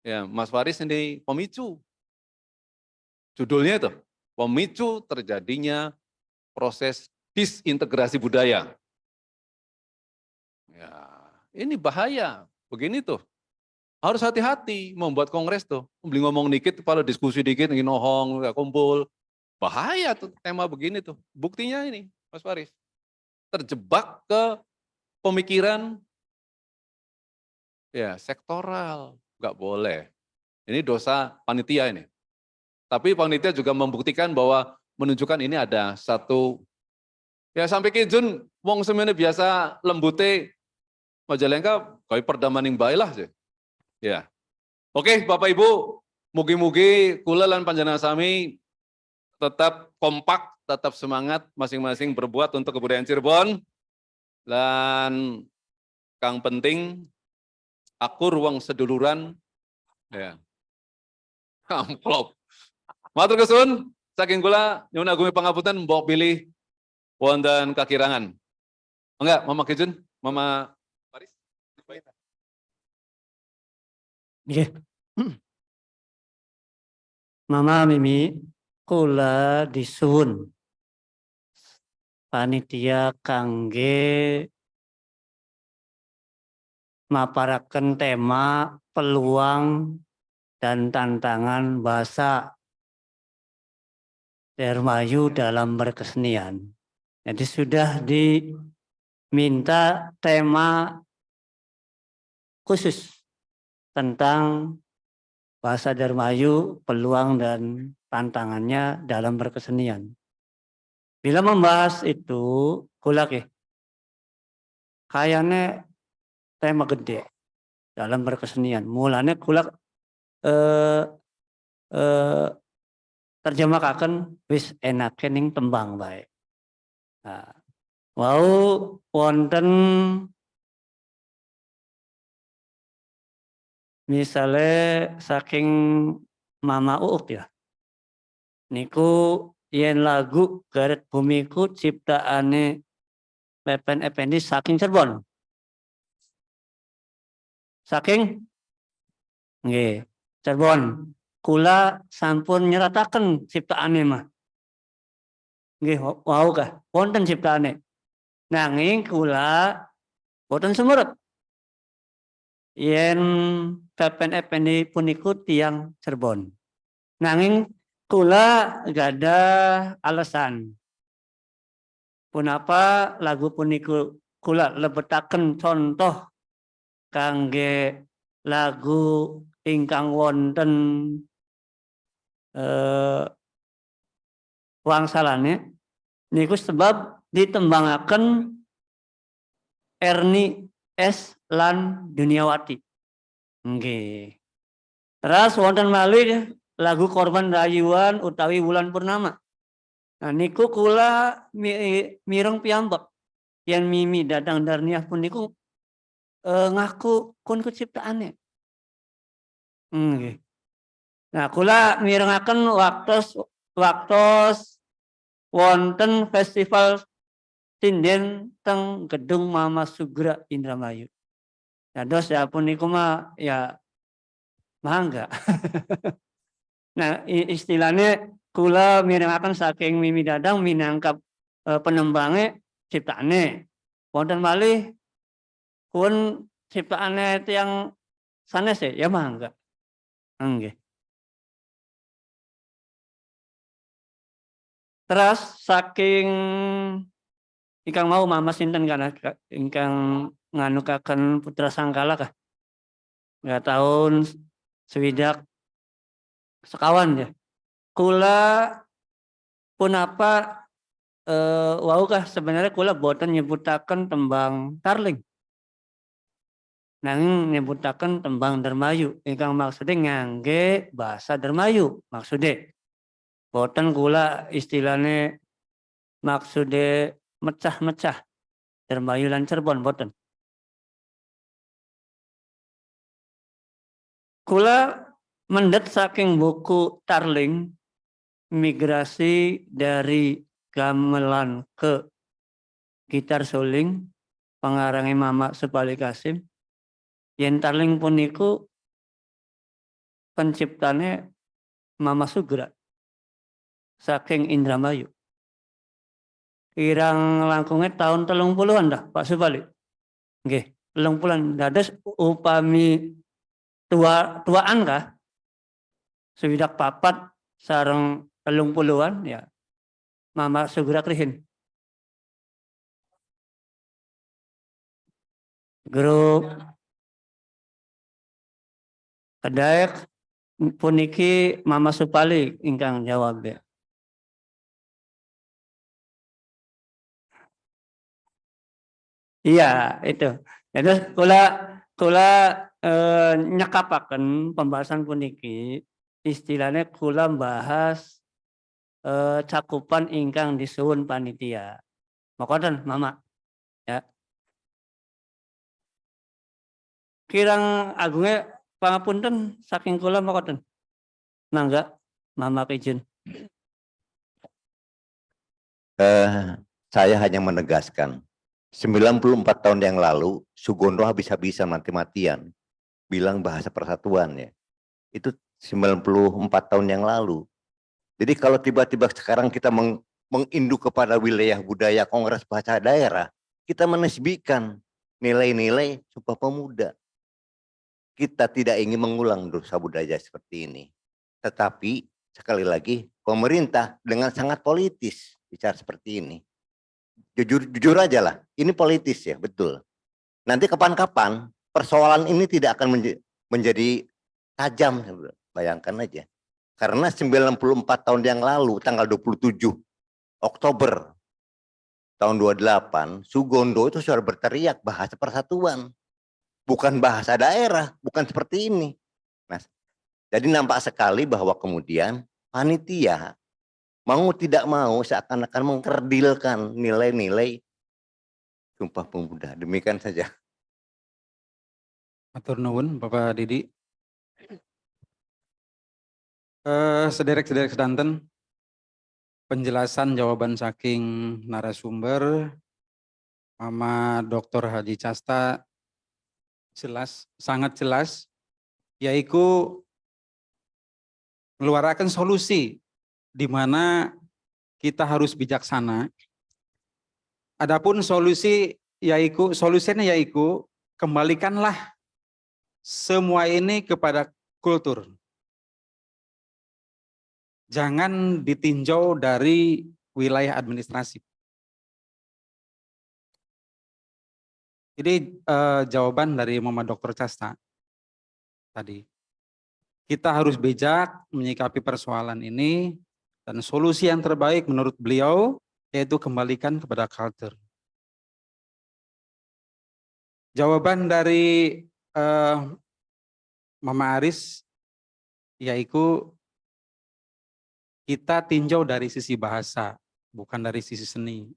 Speaker 1: Ya, Mas Faris ini pemicu. Judulnya itu, pemicu terjadinya proses disintegrasi budaya. Ya, ini bahaya. Begini tuh. Harus hati-hati membuat kongres tuh. Beli ngomong dikit, kalau diskusi dikit, nginohong, kumpul. Bahaya tuh tema begini tuh. Buktinya ini, Mas Faris. Terjebak ke pemikiran ya sektoral. Nggak boleh. Ini dosa panitia ini. Tapi panitia juga membuktikan bahwa menunjukkan ini ada satu, ya sampai kijun, wong semuanya biasa lembute, Majalengka, kaya perdamaning baik lah sih. Ya. Oke Bapak Ibu, mugi-mugi kula lan panjenengan sami tetap kompak, tetap semangat masing-masing berbuat untuk kebudayaan Cirebon. Dan kang penting, akur wong seduluran, ya. Amplop. Matur kesuwun, saking kula nyuwun agumi pangapunten mbok pilih wonten kakirangan. Enggak, Mama Kijun, Mama Paris.
Speaker 3: Nggih. Mama Mimi, kula disuwun panitia kangge maparaken tema peluang dan tantangan bahasa Dermayu dalam berkesenian. Jadi sudah diminta tema khusus tentang bahasa Dermayu, peluang dan tantangannya dalam berkesenian. Bila membahas itu, kula kayaknya tema gede dalam berkesenian. Mulanya kula terjemahkan wis enak ning tembang bae. Nah, wau wonten misalnya saking Mama Uuk ya. Niku yen lagu Garet Bumiku ciptaane Pepen Effendi saking Cirebon. Saking nggih, Cirebon. Kula sampun nyerataken ciptaane mah. Nggih, wau kah? Wonten ciptaane. Nanging kula boten sumerep. Yen Pepen Effendi puniku tiyang Cirebon. Nanging kula gada alasan. Punapa lagu puniku kula lebetaken contoh kangge lagu ingkang wonten wangsalane niku sebab ditembangaken Erni S lan Duniawati. Nggih. Terus wonten malih lagu Korban Rayuan utawi Wulan Purnama. Nah niku kula mireng piyambak yen Mimi Dadang Darniah puniku ngaku kun ciptaane. Nggih. Nah kula mirengaken waktos wonten festival sinden teng Gedung Mama Sugra Indramayu. Dados ya puniku mah ya mangga. Nah istilahnya kula mirengaken saking Mimi Dadang minangka penembange ciptaane. Wonten malih pun ciptaane tiyang sanes ya mangga. Nggih. Terus saking ingkang mau Mama sinten kana ingkang nganukaken Putra Sangkala kah? Nggak tahun swidak sekawan ya. Kula punapa wau kah sebenarnya kula boten nyebutaken tembang Tarling. Nanging nyebutaken tembang Dermayu ingkang maksude ngangge bahasa Dermayu maksude. Boten kula istilahnya maksude mecah-mecah Dermayu lan Cirebon boten. Kula mendet saking buku Tarling migrasi dari gamelan ke gitar suling pengarangnya Mama Supali Kasim. Yen Tarling puniku penciptane Mama Sugra saking Indramayu. Kirang langkungnya tahun 30-an dah Pak Supali. Nggih, 30-an. Dados upami tuaan kah? Swidak papat sareng 30-an ya. Mama Sugra Krihin. Grup Kedaek puniki Mama Supali ingkang jawab ya. Iya, itu. Jadi kula nyekapaken pembahasan puniki istilahnya kula bahas cakupan ingkang disuwun panitia. Makoten Mama. Ya. Kirang agungnya pangapunten saking kula makoten. Mangga Mama izin.
Speaker 4: Saya hanya menegaskan 94 tahun yang lalu Sugondo habis-habisan mati-matian bilang bahasa persatuan ya. Itu 94 tahun yang lalu. Jadi kalau tiba-tiba sekarang kita menginduk kepada wilayah budaya Kongres Bahasa Daerah, kita menisbikan nilai-nilai Sumpah Pemuda. Kita tidak ingin mengulang dosa budaya seperti ini. Tetapi sekali lagi pemerintah dengan sangat politis bicara seperti ini. Jujur aja lah, ini politis ya, betul. Nanti kapan-kapan persoalan ini tidak akan menjadi tajam, bayangkan aja. Karena 94 tahun yang lalu, tanggal 27 Oktober tahun 28, Sugondo itu sudah berteriak bahasa persatuan. Bukan bahasa daerah, bukan seperti ini. Nah, jadi nampak sekali bahwa kemudian panitia mau tidak mau seakan-akan mengkerdilkan nilai-nilai Sumpah Pemuda. Demikian saja.
Speaker 2: Matur nuwun Bapak Didi. Sederek-sederek sedanten, penjelasan jawaban saking narasumber Mama Dr. Haji Casta jelas, sangat jelas, yaitu mengeluarkan solusi di mana kita harus bijaksana. Adapun solusinya yaitu kembalikanlah semua ini kepada kultur. Jangan ditinjau dari wilayah administrasi. Jadi jawaban dari Mama Dr. Casta tadi. Kita harus bijak menyikapi persoalan ini dan solusi yang terbaik menurut beliau yaitu kembalikan kepada culture. Jawaban dari Mama Aris yaitu kita tinjau dari sisi bahasa, bukan dari sisi seni.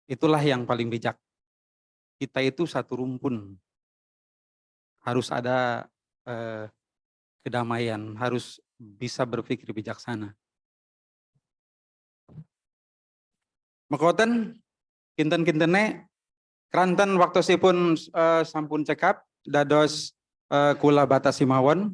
Speaker 2: Itulah yang paling bijak. Kita itu satu rumpun. Harus ada kedamaian, harus bisa berpikir bijaksana. Mekoten, kinten-kintene, keranten waktosipun sampun cekap, dados kula batasi mawon,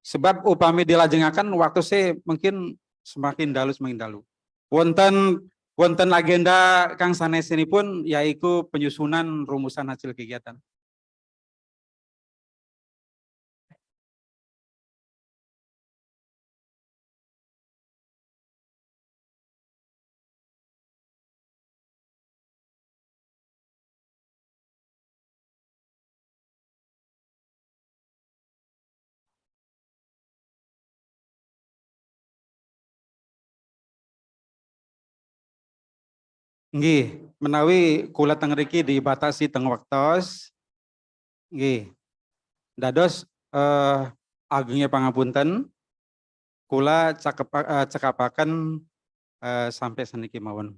Speaker 2: sebab upami dilajengaken waktu saya mungkin semakin dalu. Wonten agenda Kang sanesinipun yaitu penyusunan rumusan hasil kegiatan. Nggih, menawi kula teng mriki dibatasi teng wektos. Nggih. Dados agengnya pangapunten kula cekapaken sampai saniki mawon.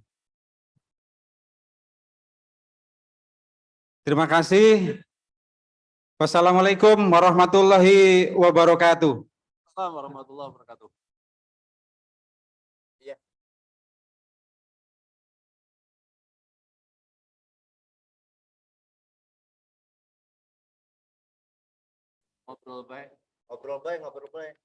Speaker 2: Terima kasih. Wassalamualaikum warahmatullahi wabarakatuh.
Speaker 1: Assalamualaikum warahmatullahi wabarakatuh. Ngobrol baik.
Speaker 4: Ngobrol baik.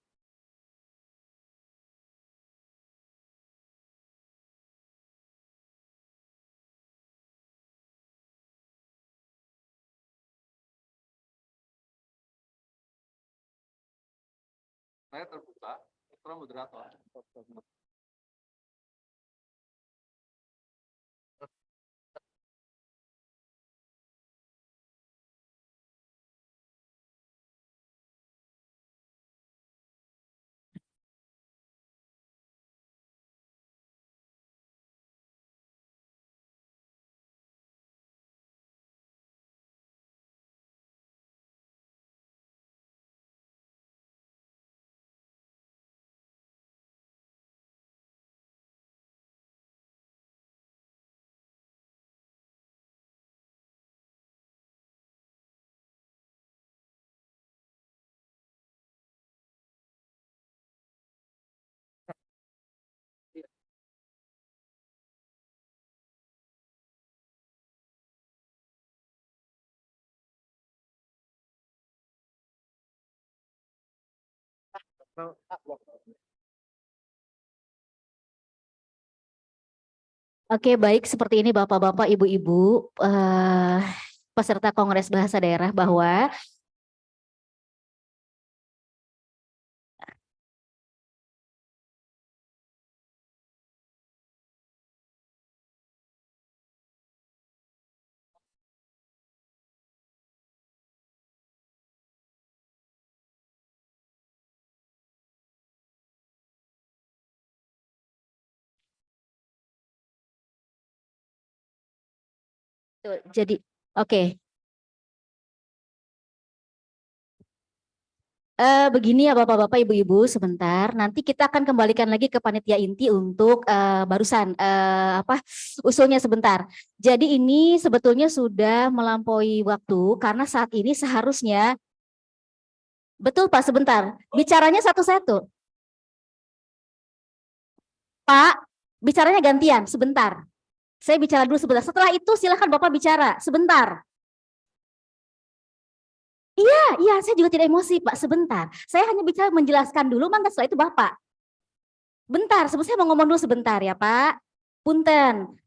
Speaker 1: Saya terbuka, terus moderator.
Speaker 10: Oke, baik seperti ini Bapak-bapak, Ibu-ibu, peserta Kongres Bahasa Daerah bahwa jadi oke. Begini ya Bapak-Bapak, Ibu-ibu, sebentar. Nanti kita akan kembalikan lagi ke panitia inti untuk barusan usulnya sebentar. Jadi ini sebetulnya sudah melampaui waktu karena saat ini seharusnya betul Pak, sebentar. Bicaranya satu-satu. Pak, bicaranya gantian, sebentar. Saya bicara dulu sebentar. Setelah itu silakan Bapak bicara sebentar. Iya, saya juga tidak emosi, Pak. Sebentar. Saya hanya bicara menjelaskan dulu, maka setelah itu Bapak. Bentar, saya mau ngomong dulu sebentar ya, Pak. Punten.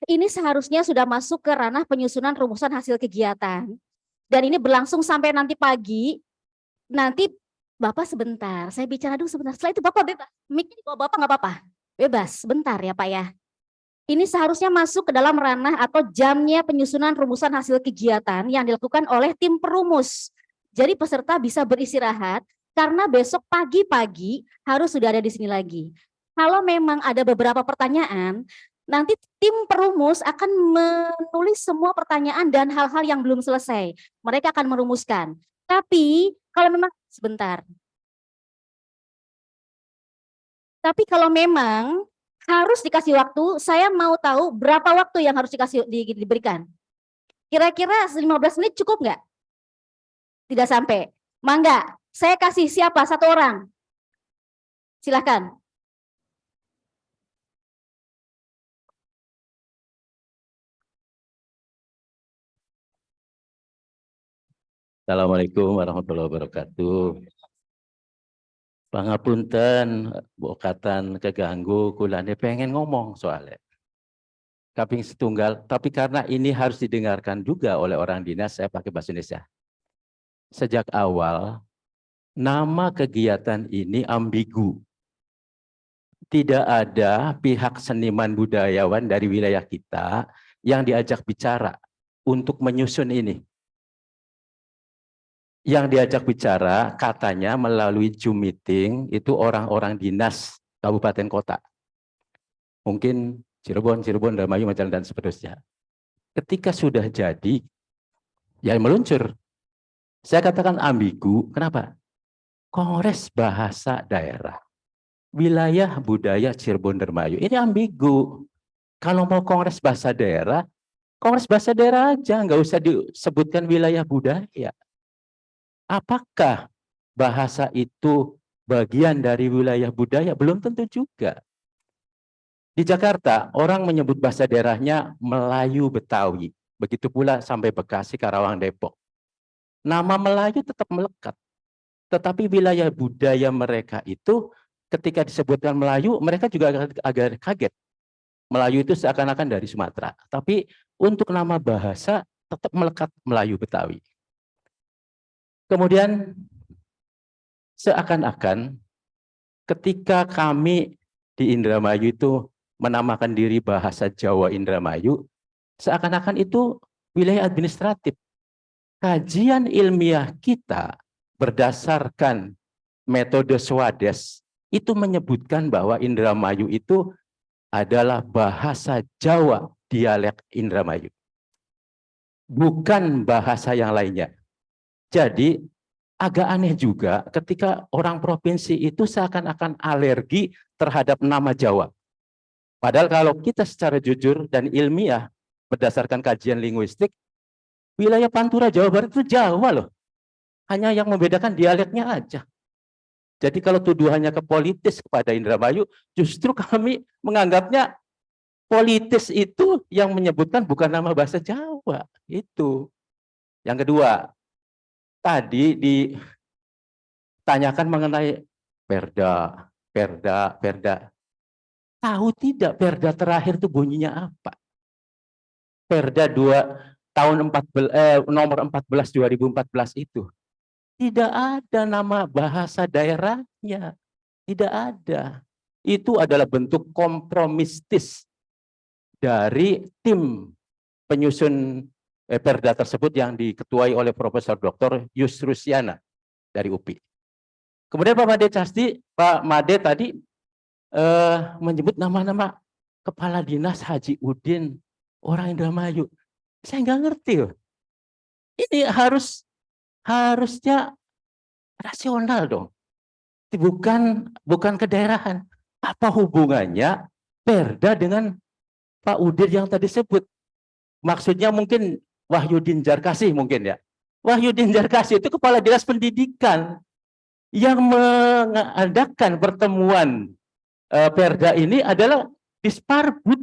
Speaker 10: Ini seharusnya sudah masuk ke ranah penyusunan rumusan hasil kegiatan. Dan ini berlangsung sampai nanti pagi. Nanti Bapak sebentar, saya bicara dulu sebentar. Setelah itu Bapak bebas. Mic-nya kalau Bapak nggak apa-apa. Bebas, sebentar ya Pak ya. Ini seharusnya masuk ke dalam ranah atau jamnya penyusunan rumusan hasil kegiatan yang dilakukan oleh tim perumus. Jadi peserta bisa beristirahat karena besok pagi-pagi harus sudah ada di sini lagi. Kalau memang ada beberapa pertanyaan, nanti tim perumus akan menulis semua pertanyaan dan hal-hal yang belum selesai. Mereka akan merumuskan. Tapi kalau memang sebentar. Tapi kalau memang harus dikasih waktu, saya mau tahu berapa waktu yang harus diberikan. Kira-kira 15 menit cukup nggak? Tidak sampai. Mangga, saya kasih siapa? Satu orang. Silakan.
Speaker 11: Assalamualaikum warahmatullahi wabarakatuh. Pangapunten, bokatan keganggu, kulane pengen ngomong soalnya. Kaping setunggal, tapi karena ini harus didengarkan juga oleh orang dinas, saya pakai bahasa Indonesia. Sejak awal, nama kegiatan ini ambigu. Tidak ada pihak seniman budayawan dari wilayah kita yang diajak bicara untuk menyusun ini. Yang diajak bicara katanya melalui Zoom meeting itu orang-orang dinas kabupaten kota. Mungkin Cirebon, Indramayu, Majalah dan seterusnya. Ketika sudah jadi, ya meluncur. Saya katakan ambigu, kenapa? Kongres Bahasa Daerah, Wilayah Budaya Cirebon Indramayu, ini ambigu. Kalau mau Kongres Bahasa Daerah aja, nggak usah disebutkan wilayah budaya. Apakah bahasa itu bagian dari wilayah budaya? Belum tentu juga. Di Jakarta, orang menyebut bahasa daerahnya Melayu Betawi. Begitu pula sampai Bekasi, Karawang, Depok. Nama Melayu tetap melekat. Tetapi wilayah budaya mereka itu ketika disebutkan Melayu, mereka juga agak kaget. Melayu itu seakan-akan dari Sumatera. Tapi untuk nama bahasa tetap melekat Melayu Betawi. Kemudian seakan-akan ketika kami di Indramayu itu menamakan diri bahasa Jawa Indramayu, seakan-akan itu wilayah administratif. Kajian ilmiah kita berdasarkan metode Swades itu menyebutkan bahwa Indramayu itu adalah bahasa Jawa dialek Indramayu. Bukan bahasa yang lainnya. Jadi agak aneh juga ketika orang provinsi itu seakan-akan alergi terhadap nama Jawa. Padahal kalau kita secara jujur dan ilmiah berdasarkan kajian linguistik, wilayah Pantura Jawa Barat itu Jawa loh. Hanya yang membedakan dialeknya aja. Jadi kalau tuduhannya ke politis kepada Indramayu, justru kami menganggapnya politis itu yang menyebutkan bukan nama bahasa Jawa. Itu. Yang kedua, tadi ditanyakan mengenai Perda. Tahu tidak Perda terakhir itu bunyinya apa? Perda nomor 14 2014 itu. Tidak ada nama bahasa daerahnya. Tidak ada. Itu adalah bentuk kompromistis dari tim penyusun Perda tersebut yang diketuai oleh Profesor Dr. Yusrusiana dari UPI. Kemudian Pak Made tadi menyebut nama-nama kepala dinas Haji Udin orang Indramayu. Saya nggak ngerti loh. Ini harusnya Rasional dong. Bukan kedaerahan. Apa hubungannya Perda dengan Pak Udir yang tadi sebut? Maksudnya mungkin Wahyudin Jarkasih mungkin ya. Wahyudin Jarkasih itu kepala dinas pendidikan yang mengadakan pertemuan Perda ini adalah Disparbud.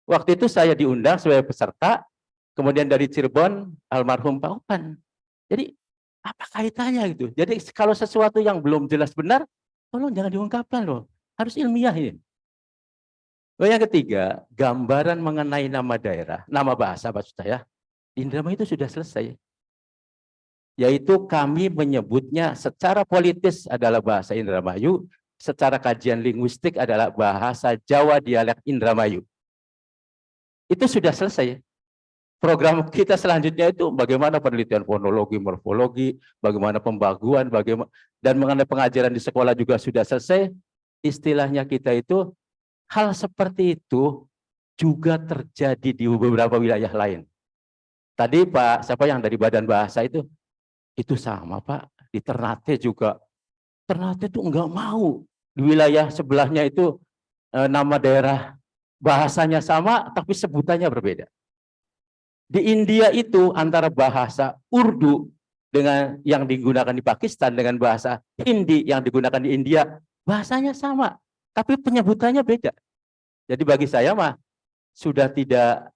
Speaker 11: Waktu itu saya diundang sebagai peserta, kemudian dari Cirebon almarhum Pak Opan. Jadi apa kaitannya gitu? Jadi kalau sesuatu yang belum jelas benar, tolong jangan diungkapkan loh. Harus ilmiah ini. Yang ketiga, gambaran mengenai nama daerah, nama bahasa maksud saya, di Indramayu itu sudah selesai. Yaitu kami menyebutnya secara politis adalah bahasa Indramayu, secara kajian linguistik adalah bahasa Jawa dialek Indramayu. Itu sudah selesai. Program kita selanjutnya itu bagaimana penelitian fonologi, morfologi, bagaimana pembaguan, dan mengenai pengajaran di sekolah juga sudah selesai. Istilahnya kita itu, hal seperti itu juga terjadi di beberapa wilayah lain. Tadi Pak, siapa yang dari Badan Bahasa itu sama Pak, di Ternate juga. Ternate itu enggak mau, di wilayah sebelahnya itu nama daerah bahasanya sama, tapi sebutannya berbeda. Di India itu antara bahasa Urdu dengan yang digunakan di Pakistan dengan bahasa Hindi yang digunakan di India, bahasanya sama, tapi penyebutannya beda. Jadi bagi saya mah sudah tidak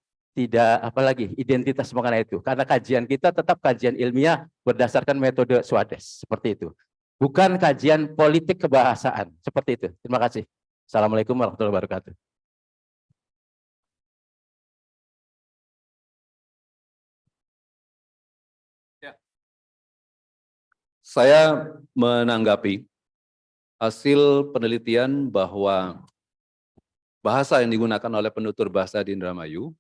Speaker 11: apalagi identitas mengenai itu, karena kajian kita tetap kajian ilmiah berdasarkan metode Swades seperti itu, bukan kajian politik kebahasaan seperti itu. Terima kasih. Assalamualaikum warahmatullahi wabarakatuh.
Speaker 1: Saya menanggapi hasil penelitian bahwa bahasa yang digunakan oleh penutur bahasa di Indramayu,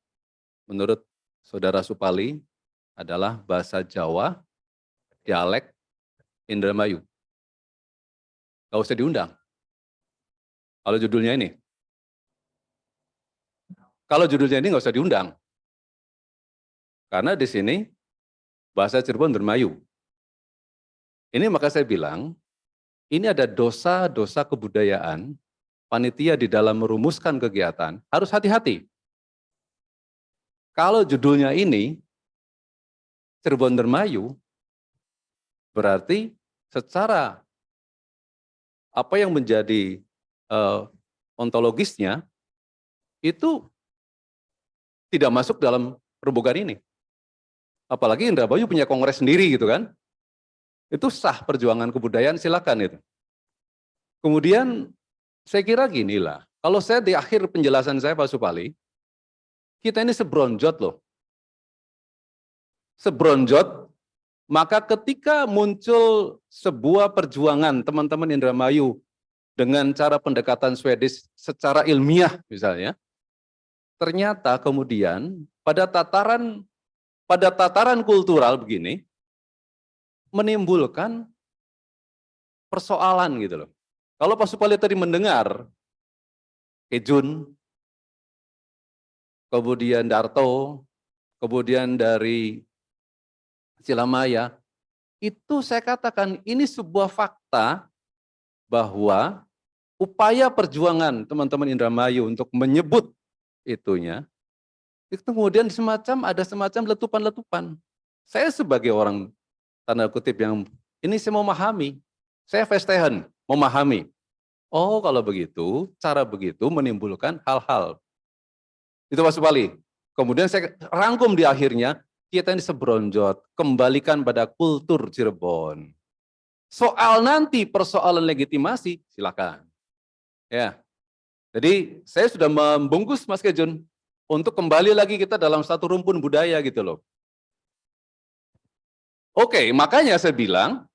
Speaker 1: menurut Saudara Supali, adalah bahasa Jawa, dialek Indramayu. Nggak usah diundang. Kalau judulnya ini. Kalau judulnya ini nggak usah diundang. Karena di sini bahasa Cirebon Indramayu. Ini maka saya bilang, ini ada dosa-dosa kebudayaan, panitia di dalam merumuskan kegiatan, harus hati-hati. Kalau judulnya ini, Cirebon Indramayu, berarti secara apa yang menjadi ontologisnya, itu tidak masuk dalam rembukan ini. Apalagi Indramayu punya kongres sendiri gitu kan. Itu sah perjuangan kebudayaan, silakan itu. Kemudian saya kira ginilah, kalau saya di akhir penjelasan saya Pak Supali, kita ini sebronjot loh. Sebronjot, maka ketika muncul sebuah perjuangan teman-teman Indramayu dengan cara pendekatan Swedish secara ilmiah misalnya, ternyata kemudian pada tataran kultural begini, menimbulkan persoalan gitu loh. Kalau Pak Supali tadi mendengar Ejun, kemudian Darto, kemudian dari Cilamaya, itu saya katakan ini sebuah fakta bahwa upaya perjuangan teman-teman Indramayu untuk menyebut itunya, itu kemudian ada semacam letupan-letupan. Saya sebagai orang tanda kutip yang ini saya memahami, saya Vestehen memahami. Oh kalau begitu, cara begitu menimbulkan hal-hal. Itu Pak Supali. Kemudian saya rangkum di akhirnya, kita ini sebronjot, kembalikan pada kultur Cirebon. Soal nanti persoalan legitimasi, silakan. Ya, jadi saya sudah membungkus Mas Kejun untuk kembali lagi kita dalam satu rumpun budaya gitu loh. Oke, makanya saya bilang,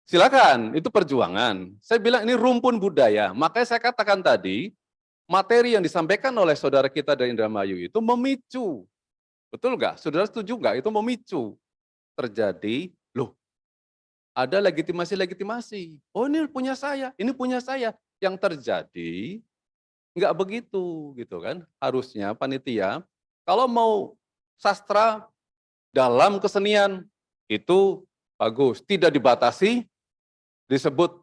Speaker 1: silakan, itu perjuangan. Saya bilang ini rumpun budaya. Makanya saya katakan tadi, materi yang disampaikan oleh saudara kita dari Indramayu itu memicu. Betul nggak? Saudara setuju nggak? Itu memicu. Terjadi, loh, ada legitimasi-legitimasi. Oh ini punya saya, ini punya saya. Yang terjadi, nggak begitu, gitu kan. Harusnya panitia, kalau mau sastra dalam kesenian, itu Bagus, tidak dibatasi, disebut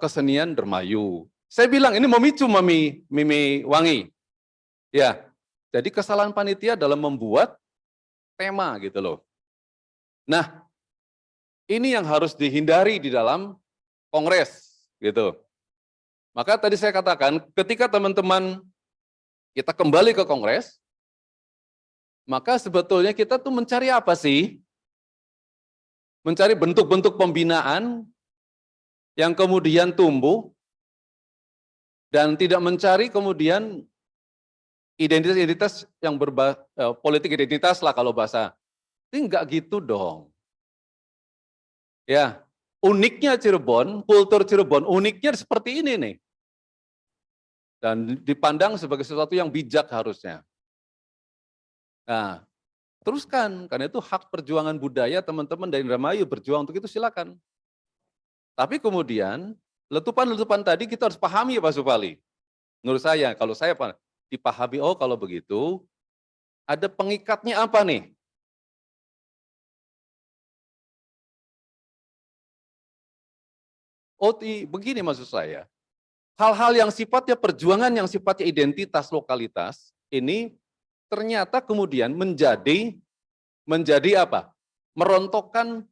Speaker 1: kesenian Dermayu. Saya bilang ini memicu Mimi Wangi. Ya, jadi kesalahan panitia dalam membuat tema gitu loh. Nah, ini yang harus dihindari di dalam kongres gitu. Maka tadi saya katakan ketika teman-teman kita kembali ke kongres, maka sebetulnya kita tuh mencari apa sih? Mencari bentuk-bentuk pembinaan yang kemudian tumbuh dan tidak mencari kemudian identitas-identitas yang politik identitas lah kalau bahasa. Ini enggak gitu dong. Ya, uniknya Cirebon, kultur Cirebon uniknya seperti ini nih. Dan dipandang sebagai sesuatu yang bijak harusnya. Nah, teruskan, karena itu hak perjuangan budaya teman-teman dari Indramayu berjuang untuk itu silakan. Tapi kemudian letupan-letupan tadi kita harus pahami ya Pak Supali. Menurut saya, kalau saya dipahami, oh kalau begitu ada pengikatnya apa nih? Oh begini maksud saya, hal-hal yang sifatnya perjuangan, yang sifatnya identitas lokalitas, ini ternyata kemudian menjadi apa? Merontokkan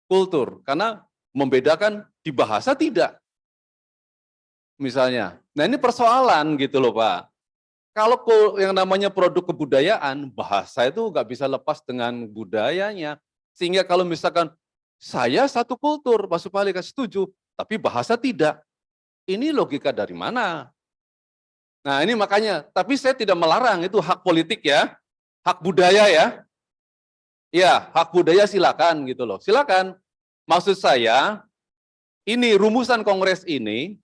Speaker 1: kultur, karena membedakan di bahasa tidak. Misalnya, nah ini persoalan gitu loh Pak. Kalau yang namanya produk kebudayaan, bahasa itu nggak bisa lepas dengan budayanya. Sehingga kalau misalkan saya satu kultur, Pak Supali setuju, tapi bahasa tidak. Ini logika dari mana? Nah ini makanya, tapi saya tidak melarang, itu hak politik ya, hak budaya ya. Ya, hak budaya silakan gitu loh, silakan. Maksud saya, ini rumusan kongres ini,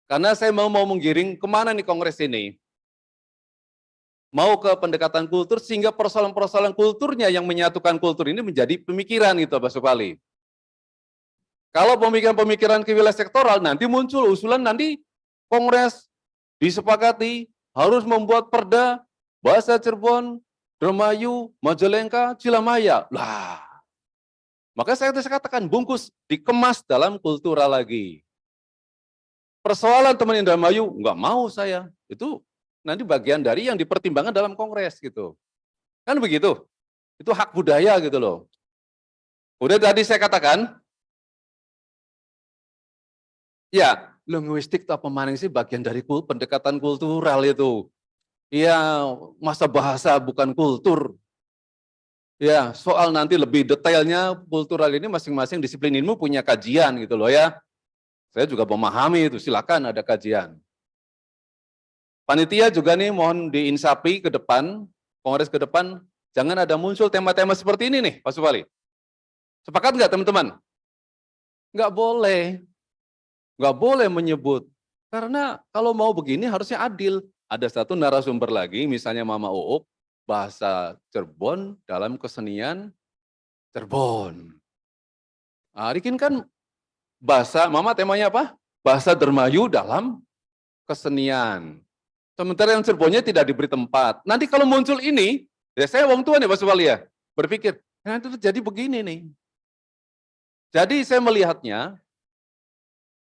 Speaker 1: karena saya mau menggiring kemana nih kongres ini? Mau ke pendekatan kultur, sehingga persoalan-persoalan kulturnya yang menyatukan kultur ini menjadi pemikiran gitu Pak Supali. Kalau pemikiran-pemikiran ke wilayah sektoral, nanti muncul usulan nanti kongres disepakati harus membuat perda bahasa Cirebon, Dermayu, Majalengka, Cilamaya. Lah, maka saya katakan bungkus, dikemas dalam kultural lagi. Persoalan teman Indramayu, nggak mau saya. Itu nanti bagian dari yang dipertimbangkan dalam kongres gitu. Kan begitu. Itu hak budaya gitu loh. Udah tadi saya katakan, ya linguistik atau pemaning sih bagian dari pendekatan kultural itu. Iya, masa bahasa bukan kultur. Ya, soal nanti lebih detailnya kultural ini masing-masing disiplin ilmu punya kajian gitu loh ya. Saya juga memahami itu, silakan ada kajian. Panitia juga nih mohon diinsapi ke depan, kongres ke depan, jangan ada muncul tema-tema seperti ini nih, Pak Supali. Sepakat nggak teman-teman? Nggak boleh. Nggak boleh menyebut. Karena kalau mau begini harusnya adil. Ada satu narasumber lagi, misalnya Mama Uuk, bahasa Cirebon dalam kesenian Cirebon. Nah, Rikin kan bahasa, Mama temanya apa? Bahasa Dermayu dalam kesenian. Sementara yang Cirebonnya tidak diberi tempat. Nanti kalau muncul ini, ya saya wong tua nih Pak Supali ya, berpikir, nanti terjadi begini nih. Jadi saya melihatnya,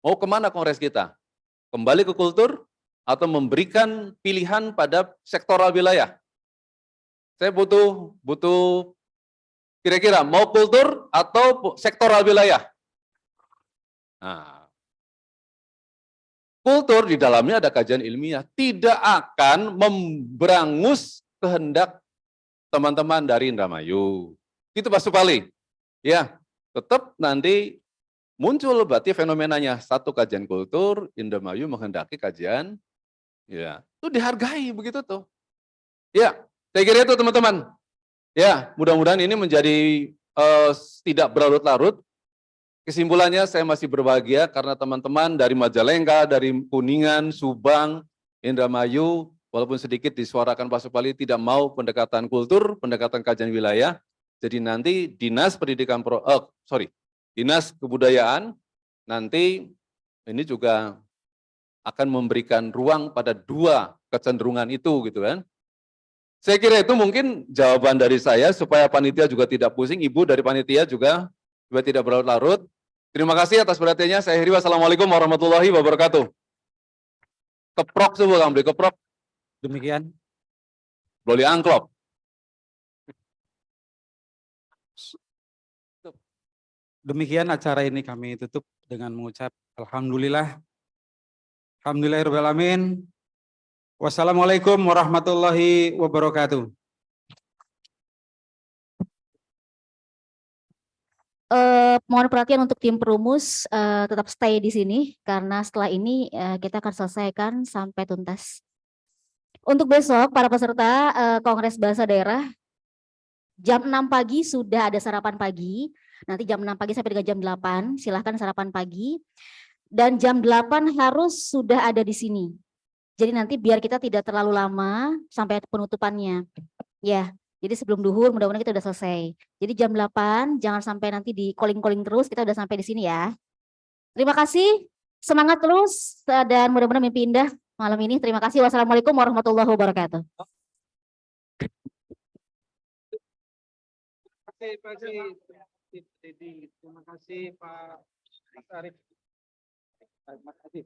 Speaker 1: mau kemana kongres kita? Kembali ke kultur atau memberikan pilihan pada sektoral wilayah? Saya butuh kira-kira mau kultur atau sektoral wilayah? Nah, kultur di dalamnya ada kajian ilmiah, tidak akan memberangus kehendak teman-teman dari Indramayu. Itu Pak Supali. Ya, tetap nanti muncul berarti fenomenanya satu kajian kultur, Indramayu menghendaki kajian, ya itu dihargai begitu tuh. Ya, saya kira itu teman-teman. Ya, mudah-mudahan ini menjadi tidak berlarut-larut. Kesimpulannya saya masih berbahagia karena teman-teman dari Majalengka, dari Kuningan, Subang, Indramayu, walaupun sedikit disuarakan Pak Supali tidak mau pendekatan kultur, pendekatan kajian wilayah. Jadi nanti Dinas Dinas Kebudayaan nanti ini juga akan memberikan ruang pada dua kecenderungan itu gitu kan. Saya kira itu mungkin jawaban dari saya supaya panitia juga tidak pusing, Ibu dari panitia juga supaya tidak berlarut-larut. Terima kasih atas perhatiannya. Saya akhiri. Wassalamualaikum warahmatullahi wabarakatuh. Keprok semua kamu, keprok.
Speaker 2: Demikian.
Speaker 1: Boleh angklop.
Speaker 2: Demikian acara ini kami tutup dengan mengucap Alhamdulillah. Alhamdulillahirrahmanirrahim. Wassalamualaikum warahmatullahi wabarakatuh.
Speaker 10: Mohon perhatian untuk tim perumus tetap stay di sini karena setelah ini kita akan selesaikan sampai tuntas. Untuk besok para peserta Kongres Bahasa Daerah jam 6 pagi sudah ada sarapan pagi. Nanti jam 6 pagi sampai dengan jam 8 silahkan sarapan pagi. Dan jam 8 harus sudah ada di sini. Jadi nanti biar kita tidak terlalu lama sampai penutupannya. Ya. Jadi sebelum duhur mudah-mudahan kita udah selesai. Jadi jam 8 jangan sampai nanti di calling-calling terus, kita udah sampai di sini ya. Terima kasih, semangat terus dan mudah-mudahan mimpi indah malam ini. Terima kasih. Wassalamualaikum warahmatullahi wabarakatuh.
Speaker 2: Terima kasih Pak Arif. Terima kasih.